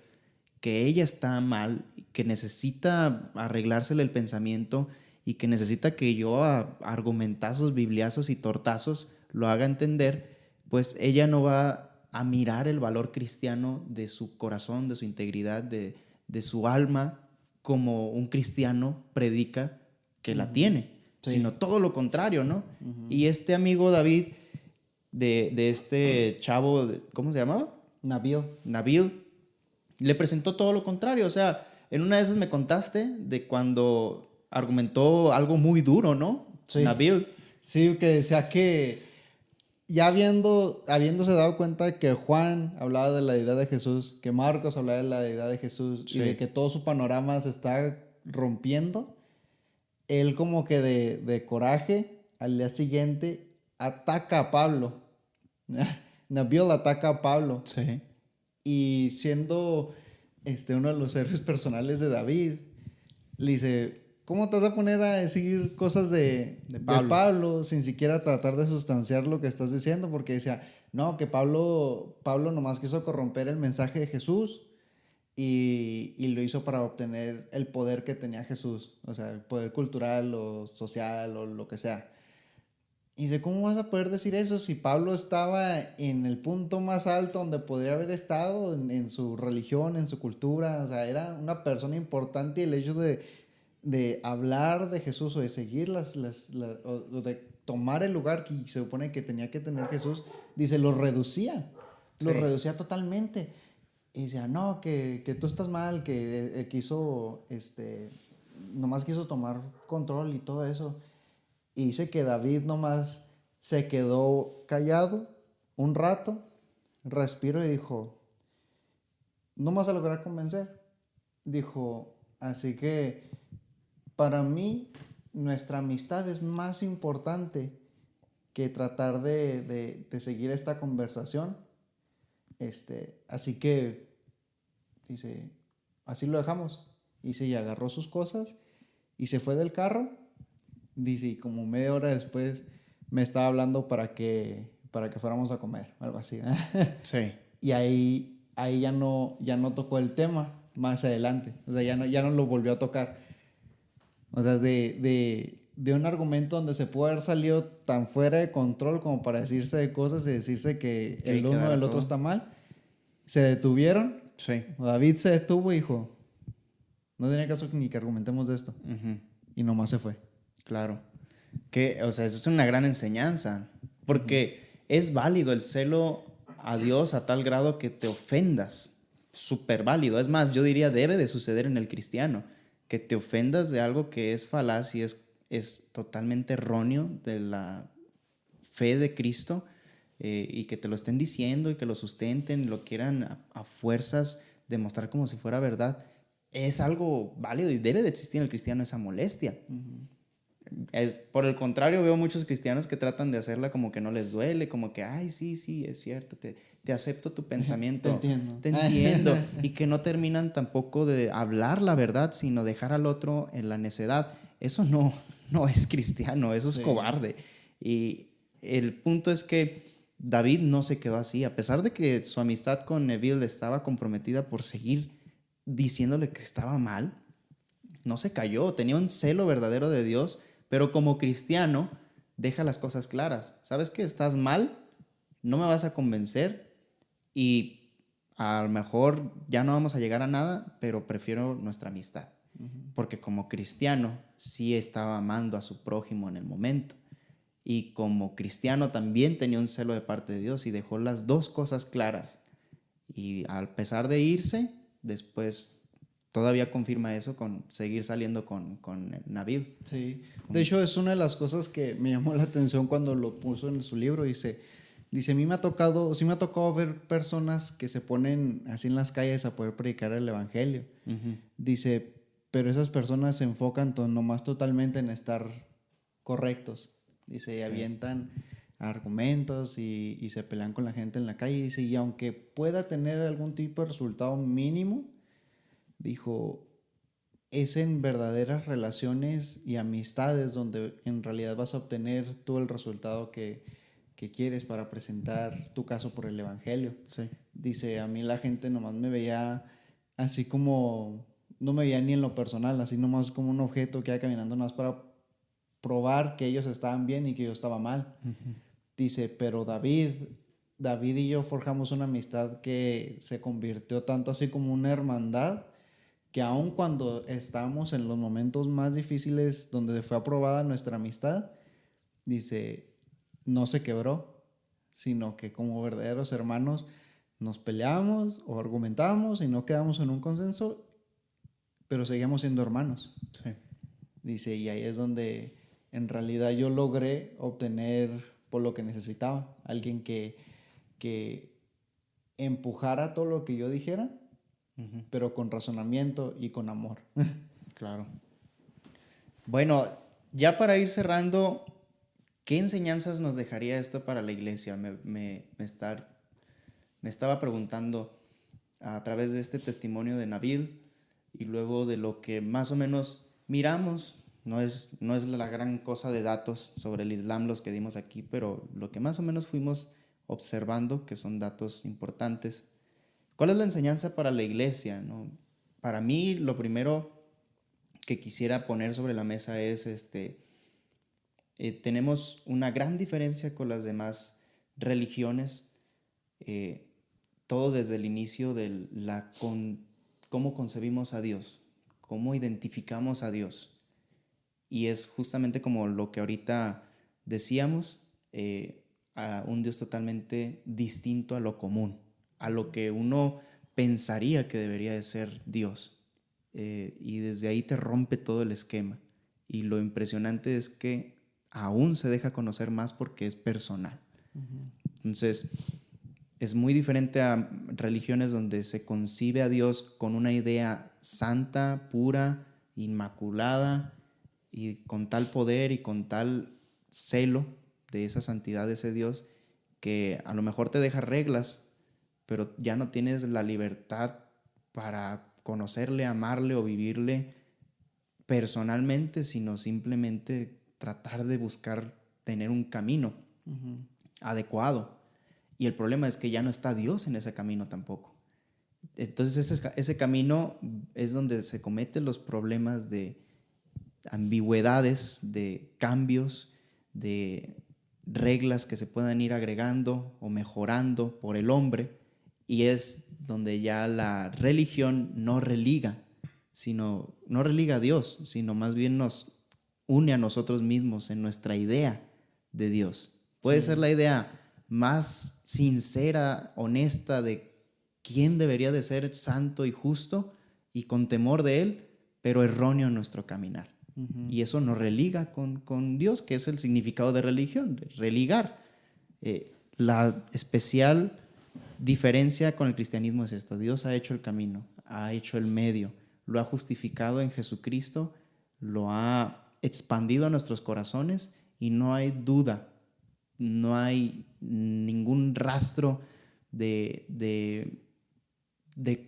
que ella está mal, que necesita arreglársele el pensamiento y que necesita que yo a argumentazos, bibliazos y tortazos lo haga entender, pues ella no va a mirar el valor cristiano de su corazón, de su integridad, de su alma, como un cristiano predica que la tiene, sino todo lo contrario, ¿no? Y este amigo David, de este chavo, ¿cómo se llamaba? Nabil, le presentó todo lo contrario. O sea, en una de esas me contaste de cuando argumentó algo muy duro, ¿no? Sí. Nabil. Sí, que decía que ya habiéndose dado cuenta que Juan hablaba de la deidad de Jesús, que Marcos hablaba de la deidad de Jesús, y de que todo su panorama se está rompiendo, él como que de coraje, al día siguiente, ataca a Pablo. Nabil ataca a Pablo. Sí. Y siendo uno de los héroes personales de David, le dice, ¿cómo te vas a poner a decir cosas de Pablo sin siquiera tratar de sustanciar lo que estás diciendo? Porque decía, no, que Pablo nomás quiso corromper el mensaje de Jesús y lo hizo para obtener el poder que tenía Jesús, o sea, el poder cultural o social o lo que sea. Y dice, ¿cómo vas a poder decir eso si Pablo estaba en el punto más alto donde podría haber estado en su religión, en su cultura? O sea, era una persona importante, y el hecho de hablar de Jesús o de seguir o de tomar el lugar que se supone que tenía que tener Jesús, dice, lo reducía totalmente. Y decía, no, que tú estás mal, que nomás quiso tomar control y todo eso. Y dice que David nomás se quedó callado un rato, respiró y dijo, no me vas a lograr convencer. Dijo, así que para mí nuestra amistad es más importante que tratar de seguir esta conversación. Así que, dice, así lo dejamos. Dice, y agarró sus cosas y se fue del carro. Dice, y como media hora después me estaba hablando para que fuéramos a comer, algo así. Sí. Y ahí ya no tocó el tema más adelante. O sea, ya no lo volvió a tocar. O sea, de un argumento donde se pudo haber salido tan fuera de control como para decirse de cosas y decirse que el uno del otro está mal, se detuvieron. Sí. David se detuvo y dijo, no tenía caso ni que argumentemos de esto. Y nomás se fue. Claro. O sea, eso es una gran enseñanza, porque es válido el celo a Dios a tal grado que te ofendas. Súper válido. Es más, yo diría, debe de suceder en el cristiano, que te ofendas de algo que es falaz y es totalmente erróneo de la fe de Cristo, y que te lo estén diciendo y que lo sustenten, lo quieran a fuerzas demostrar como si fuera verdad. Es algo válido y debe de existir en el cristiano esa molestia. Por el contrario, veo muchos cristianos que tratan de hacerla como que no les duele, como que, ay, sí, es cierto, te acepto tu pensamiento. Te entiendo. Y que no terminan tampoco de hablar la verdad, sino dejar al otro en la necedad. Eso no es cristiano, eso es cobarde. Y el punto es que David no se quedó así, a pesar de que su amistad con Neville estaba comprometida por seguir diciéndole que estaba mal. No se cayó, tenía un celo verdadero de Dios, pero como cristiano deja las cosas claras. ¿Sabes que estás mal? No me vas a convencer y a lo mejor ya no vamos a llegar a nada, pero prefiero nuestra amistad. Porque como cristiano sí estaba amando a su prójimo en el momento. Y como cristiano también tenía un celo de parte de Dios y dejó las dos cosas claras. Y a pesar de irse, después todavía confirma eso con seguir saliendo con Navid. Sí, de hecho es una de las cosas que me llamó la atención cuando lo puso en su libro. Dice, a mí me ha tocado ver personas que se ponen así en las calles a poder predicar el evangelio. Uh-huh. Dice, pero esas personas se enfocan nomás totalmente en estar correctos. Dice, y avientan argumentos y se pelean con la gente en la calle. Dice, y aunque pueda tener algún tipo de resultado mínimo, dijo, es en verdaderas relaciones y amistades donde en realidad vas a obtener todo el resultado que quieres para presentar tu caso por el evangelio. Sí. Dice, a mí la gente nomás me veía así como, no me veía ni en lo personal, así nomás como un objeto que iba caminando nomás para probar que ellos estaban bien y que yo estaba mal. Uh-huh. Dice, pero David y yo forjamos una amistad que se convirtió tanto así como una hermandad, que aun cuando estábamos en los momentos más difíciles donde fue aprobada nuestra amistad, dice, no se quebró, sino que como verdaderos hermanos nos peleamos o argumentamos y no quedamos en un consenso, pero seguíamos siendo hermanos. Sí. Dice, y ahí es donde en realidad yo logré obtener por lo que necesitaba, alguien que empujara todo lo que yo dijera, uh-huh, pero con razonamiento y con amor. Claro. Bueno, ya para ir cerrando, ¿qué enseñanzas nos dejaría esto para la iglesia? Me estaba preguntando a través de este testimonio de Navid y luego de lo que más o menos miramos. No es la gran cosa de datos sobre el Islam los que dimos aquí, pero lo que más o menos fuimos observando, que son datos importantes. ¿Cuál es la enseñanza para la iglesia, no? Para mí, lo primero que quisiera poner sobre la mesa es tenemos una gran diferencia con las demás religiones, todo desde el inicio de cómo concebimos a Dios, cómo identificamos a Dios. Y es justamente como lo que ahorita decíamos, a un Dios totalmente distinto a lo común, a lo que uno pensaría que debería de ser Dios. Y desde ahí te rompe todo el esquema. Y lo impresionante es que aún se deja conocer más porque es personal. Uh-huh. Entonces, es muy diferente a religiones donde se concibe a Dios con una idea santa, pura, inmaculada, y con tal poder y con tal celo de esa santidad de ese Dios, que a lo mejor te deja reglas, pero ya no tienes la libertad para conocerle, amarle o vivirle personalmente, sino simplemente tratar de buscar tener un camino, uh-huh, adecuado. Y el problema es que ya no está Dios en ese camino tampoco. Entonces ese camino es donde se cometen los problemas de ambigüedades, de cambios, de reglas que se puedan ir agregando o mejorando por el hombre, y es donde ya la religión no religa a Dios, sino más bien nos une a nosotros mismos en nuestra idea de Dios. Puede ser la idea más sincera, honesta de quién debería de ser santo y justo y con temor de Él, pero erróneo en nuestro caminar. Uh-huh. Y eso nos religa con Dios, que es el significado de religión, de religar. La especial diferencia con el cristianismo es esta: Dios ha hecho el camino, ha hecho el medio, lo ha justificado en Jesucristo, lo ha expandido a nuestros corazones y no hay duda, no hay ningún rastro de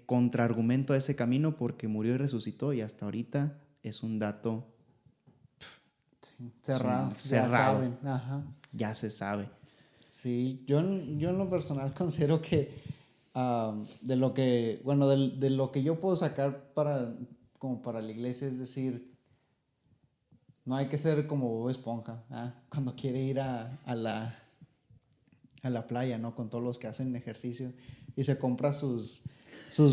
contraargumento a ese camino, porque murió y resucitó, y hasta ahorita es un dato cerrado. Ya saben. Ajá. Ya se sabe. Sí, yo en lo personal considero que de lo que yo puedo sacar para la iglesia, es decir, no hay que ser como Bob Esponja, cuando quiere ir a la playa, ¿no? Con todos los que hacen ejercicio y se compra sus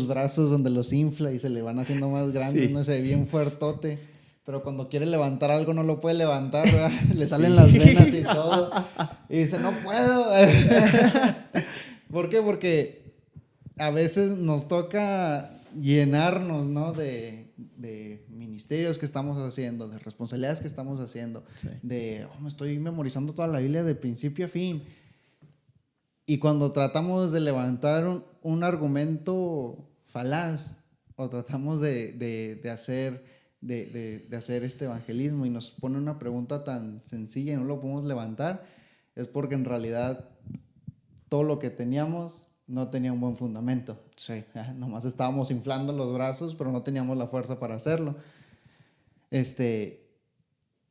brazos donde los infla y se le van haciendo más grandes, sí, ¿no? Se ve bien fuertote, pero cuando quiere levantar algo no lo puede levantar, ¿verdad? Le salen las venas y todo y dice, no puedo. ¿Por qué? Porque a veces nos toca llenarnos, ¿no? de ministerios que estamos haciendo, de responsabilidades que estamos haciendo, Sí. me estoy memorizando toda la Biblia de principio a fin. Y cuando tratamos de levantar un argumento falaz o tratamos de hacer este evangelismo y nos pone una pregunta tan sencilla y no lo podemos levantar, es porque en realidad todo lo que teníamos no tenía un buen fundamento. Sí. Nomás estábamos inflando los brazos, pero no teníamos la fuerza para hacerlo.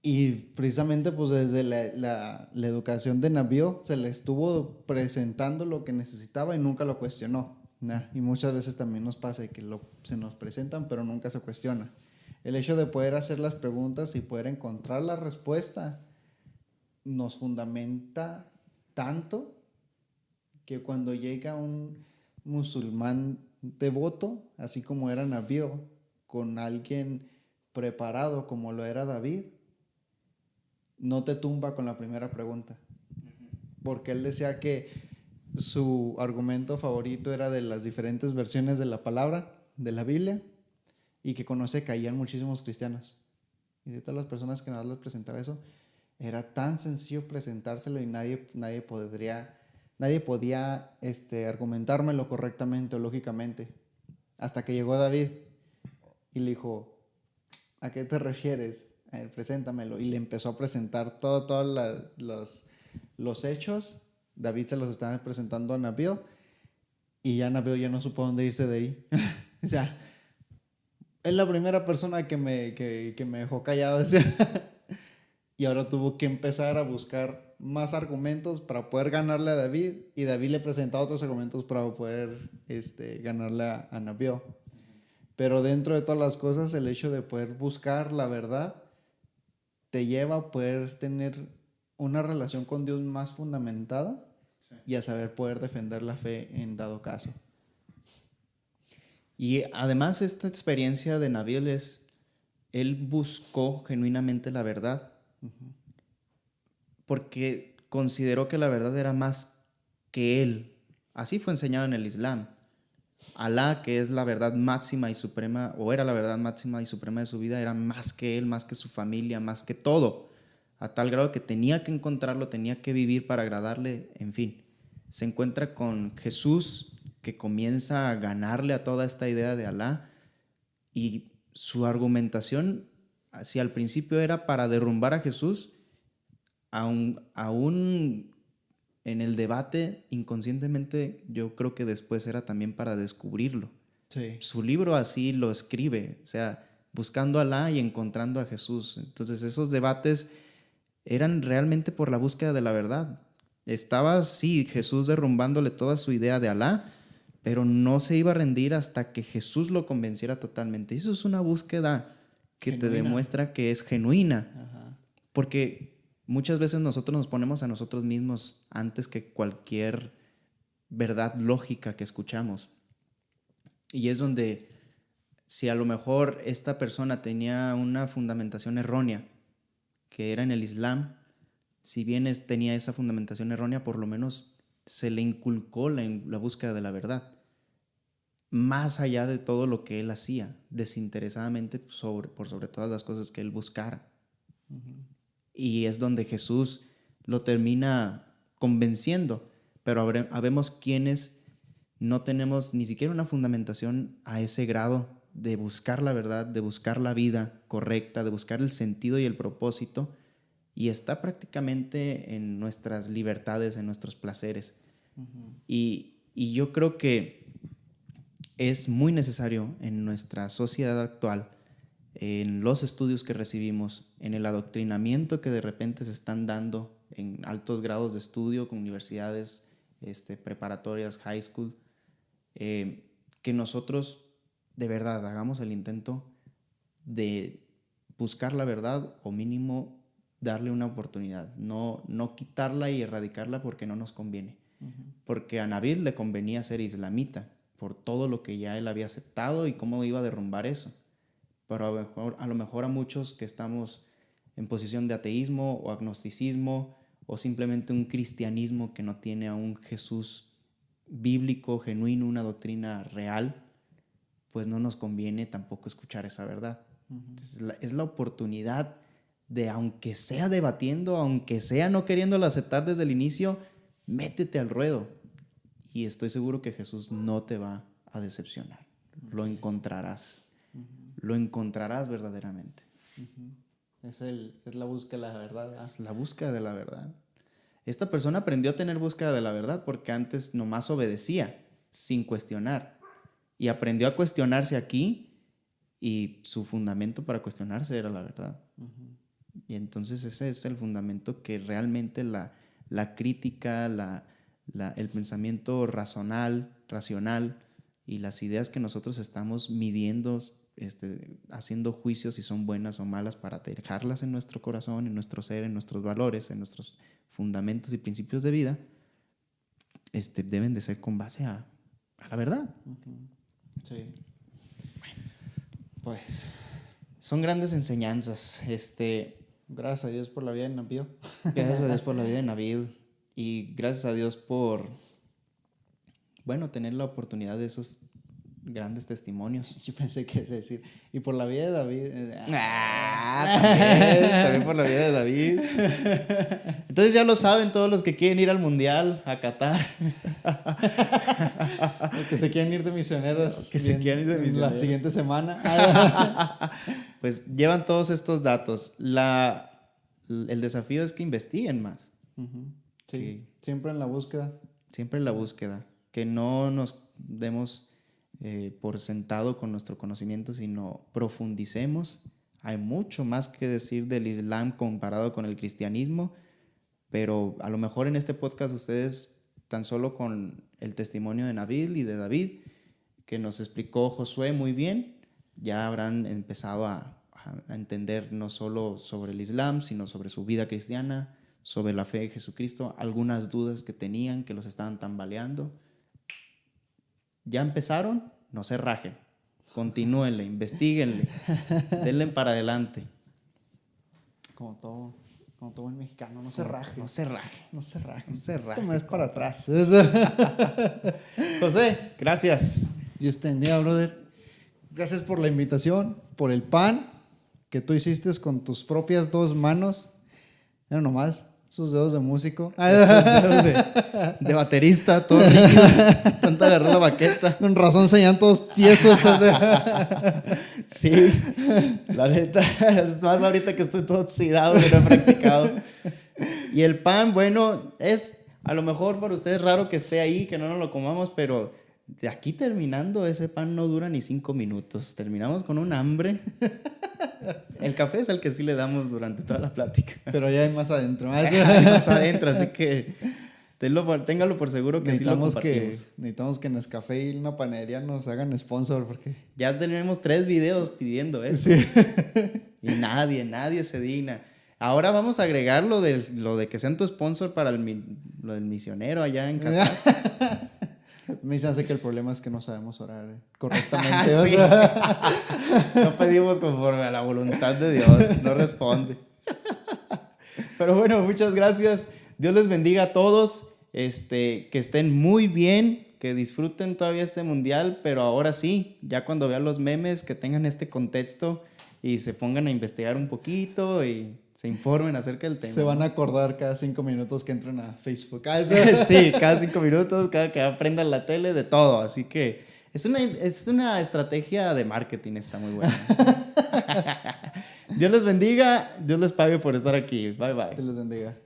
Y precisamente pues desde la educación de Navío se le estuvo presentando lo que necesitaba y nunca lo cuestionó. Y muchas veces también nos pasa que se nos presentan pero nunca se cuestiona. El hecho de poder hacer las preguntas y poder encontrar la respuesta nos fundamenta tanto que cuando llega un musulmán devoto, así como era Navío, con alguien preparado como lo era David, no te tumba con la primera pregunta. Porque él decía que su argumento favorito era de las diferentes versiones de la palabra, de la Biblia, y que conoce que caían muchísimos cristianos. Y de todas las personas que nada les presentaba eso, era tan sencillo presentárselo y nadie podía argumentármelo correctamente o lógicamente. Hasta que llegó David y le dijo, ¿a qué te refieres? A ver, preséntamelo. Y le empezó a presentar todos los hechos. David se los estaba presentando a Nabil y ya Nabil ya no supo dónde irse de ahí. O sea, es la primera persona que me dejó callado. Decía. Y ahora tuvo que empezar a buscar más argumentos para poder ganarle a David. Y David le presentaba otros argumentos para poder ganarle a Nabil. Pero dentro de todas las cosas, el hecho de poder buscar la verdad te lleva a poder tener una relación con Dios más fundamentada, sí, y a saber poder defender la fe en dado caso. Y además esta experiencia de Nabil él buscó genuinamente la verdad, porque consideró que la verdad era más que él. Así fue enseñado en el Islam. Alá, que es la verdad máxima y suprema, o era la verdad máxima y suprema de su vida, era más que él, más que su familia, más que todo, a tal grado que tenía que encontrarlo, tenía que vivir para agradarle, en fin. Se encuentra con Jesús, que comienza a ganarle a toda esta idea de Alá, y su argumentación, si al principio era para derrumbar a Jesús, aún en el debate, inconscientemente, yo creo que después era también para descubrirlo. Sí. Su libro así lo escribe, o sea, buscando a Alá y encontrando a Jesús. Entonces esos debates eran realmente por la búsqueda de la verdad. Estaba, sí, Jesús derrumbándole toda su idea de Alá, pero no se iba a rendir hasta que Jesús lo convenciera totalmente. Eso es una búsqueda que genuina, te demuestra que es genuina. Ajá. Porque muchas veces nosotros nos ponemos a nosotros mismos antes que cualquier verdad lógica que escuchamos. Y es donde, si a lo mejor esta persona tenía una fundamentación errónea, que era en el Islam, si bien tenía esa fundamentación errónea, por lo menos se le inculcó la búsqueda de la verdad, más allá de todo lo que él hacía, desinteresadamente por sobre todas las cosas que él buscara. Uh-huh. Y es donde Jesús lo termina convenciendo, pero habemos quienes no tenemos ni siquiera una fundamentación a ese grado de buscar la verdad, de buscar la vida correcta, de buscar el sentido y el propósito, y está prácticamente en nuestras libertades, en nuestros placeres. Uh-huh. Y yo creo que es muy necesario en nuestra sociedad actual, en los estudios que recibimos, en el adoctrinamiento que de repente se están dando en altos grados de estudio con universidades preparatorias, high school, que nosotros de verdad hagamos el intento de buscar la verdad o mínimo darle una oportunidad, no quitarla y erradicarla porque no nos conviene. Uh-huh. Porque a Nabil le convenía ser islamita por todo lo que ya él había aceptado y cómo iba a derrumbar eso. Pero a lo mejor a muchos que estamos en posición de ateísmo o agnosticismo o simplemente un cristianismo que no tiene a un Jesús bíblico, genuino, una doctrina real, pues no nos conviene tampoco escuchar esa verdad. Entonces, es la oportunidad de, aunque sea debatiendo, aunque sea no queriéndolo aceptar desde el inicio, métete al ruedo. Y estoy seguro que Jesús no te va a decepcionar. Lo encontrarás. Lo encontrarás verdaderamente. Es la búsqueda de la verdad, ¿verdad? Es la búsqueda de la verdad. Esta persona aprendió a tener búsqueda de la verdad porque antes nomás obedecía sin cuestionar. Y aprendió a cuestionarse aquí y su fundamento para cuestionarse era la verdad. Y entonces ese es el fundamento que realmente la crítica, el pensamiento racional y las ideas que nosotros estamos midiendo, haciendo juicios si son buenas o malas para dejarlas en nuestro corazón, en nuestro ser, en nuestros valores, en nuestros fundamentos y principios de vida, deben de ser con base a la verdad. Sí. Pues son grandes enseñanzas. Gracias a Dios por la vida de Nabil. Gracias a Dios por la vida de Nabil y gracias a Dios por, tener la oportunidad de esos grandes testimonios. Yo pensé que es decir, y por la vida de David. También por la vida de David. Entonces ya lo saben todos los que quieren ir al Mundial, a Qatar. Los que se quieren ir de misioneros. La siguiente semana. Pues llevan todos estos datos. El desafío es que investiguen más. Sí, siempre en la búsqueda. Siempre en la búsqueda. Que no nos demos por sentado con nuestro conocimiento, sino profundicemos. Hay mucho más que decir del Islam comparado con el cristianismo, pero a lo mejor en este podcast ustedes, tan solo con el testimonio de Nabil y de David, que nos explicó Josué muy bien, ya habrán empezado a entender no solo sobre el Islam, sino sobre su vida cristiana, sobre la fe de Jesucristo, algunas dudas que tenían que los estaban tambaleando. ¿Ya empezaron? No se rajen. Continúenle, investíguenle, denle para adelante. Como todo buen mexicano, no se raje. No se raje. No se raje. No se raje. Te me ves para atrás. José, gracias. Dios te bendiga, brother. Gracias por la invitación, por el pan que tú hiciste con tus propias 2 manos. Era nomás sus dedos de músico. Esos dedos de baterista, todos rígidos. Tanto agarró la baqueta. Con razón se llaman todos tiesos. Sí, la neta. Más ahorita que estoy todo oxidado, que no he practicado. Y el pan, bueno, es a lo mejor para ustedes raro que esté ahí, que no nos lo comamos, pero de aquí terminando, ese pan no dura ni 5 minutos. Terminamos con un hambre. El café es el que sí le damos durante toda la plática. Pero ya hay más adentro. Hay más adentro, así que téngalo por seguro que sí lo compartimos. Necesitamos que Nescafé y una panadería nos hagan sponsor porque... Ya tenemos 3 videos pidiendo eso. Sí. Y nadie se digna. Ahora vamos a agregar lo de que sean tu sponsor para lo del misionero allá en Qatar. Me dice que el problema es que no sabemos orar correctamente. Sí. No pedimos conforme a la voluntad de Dios, no responde. Pero bueno, muchas gracias. Dios les bendiga a todos. Que estén muy bien, que disfruten todavía este mundial, pero ahora sí, ya cuando vean los memes, que tengan este contexto y se pongan a investigar un poquito y se informen acerca del tema. Se van a acordar cada 5 minutos que entren a Facebook. Sí, cada 5 minutos, cada que aprendan la tele, de todo. Así que es una estrategia de marketing, está muy buena. Dios les bendiga, Dios les pague por estar aquí. Bye, bye. Dios les bendiga.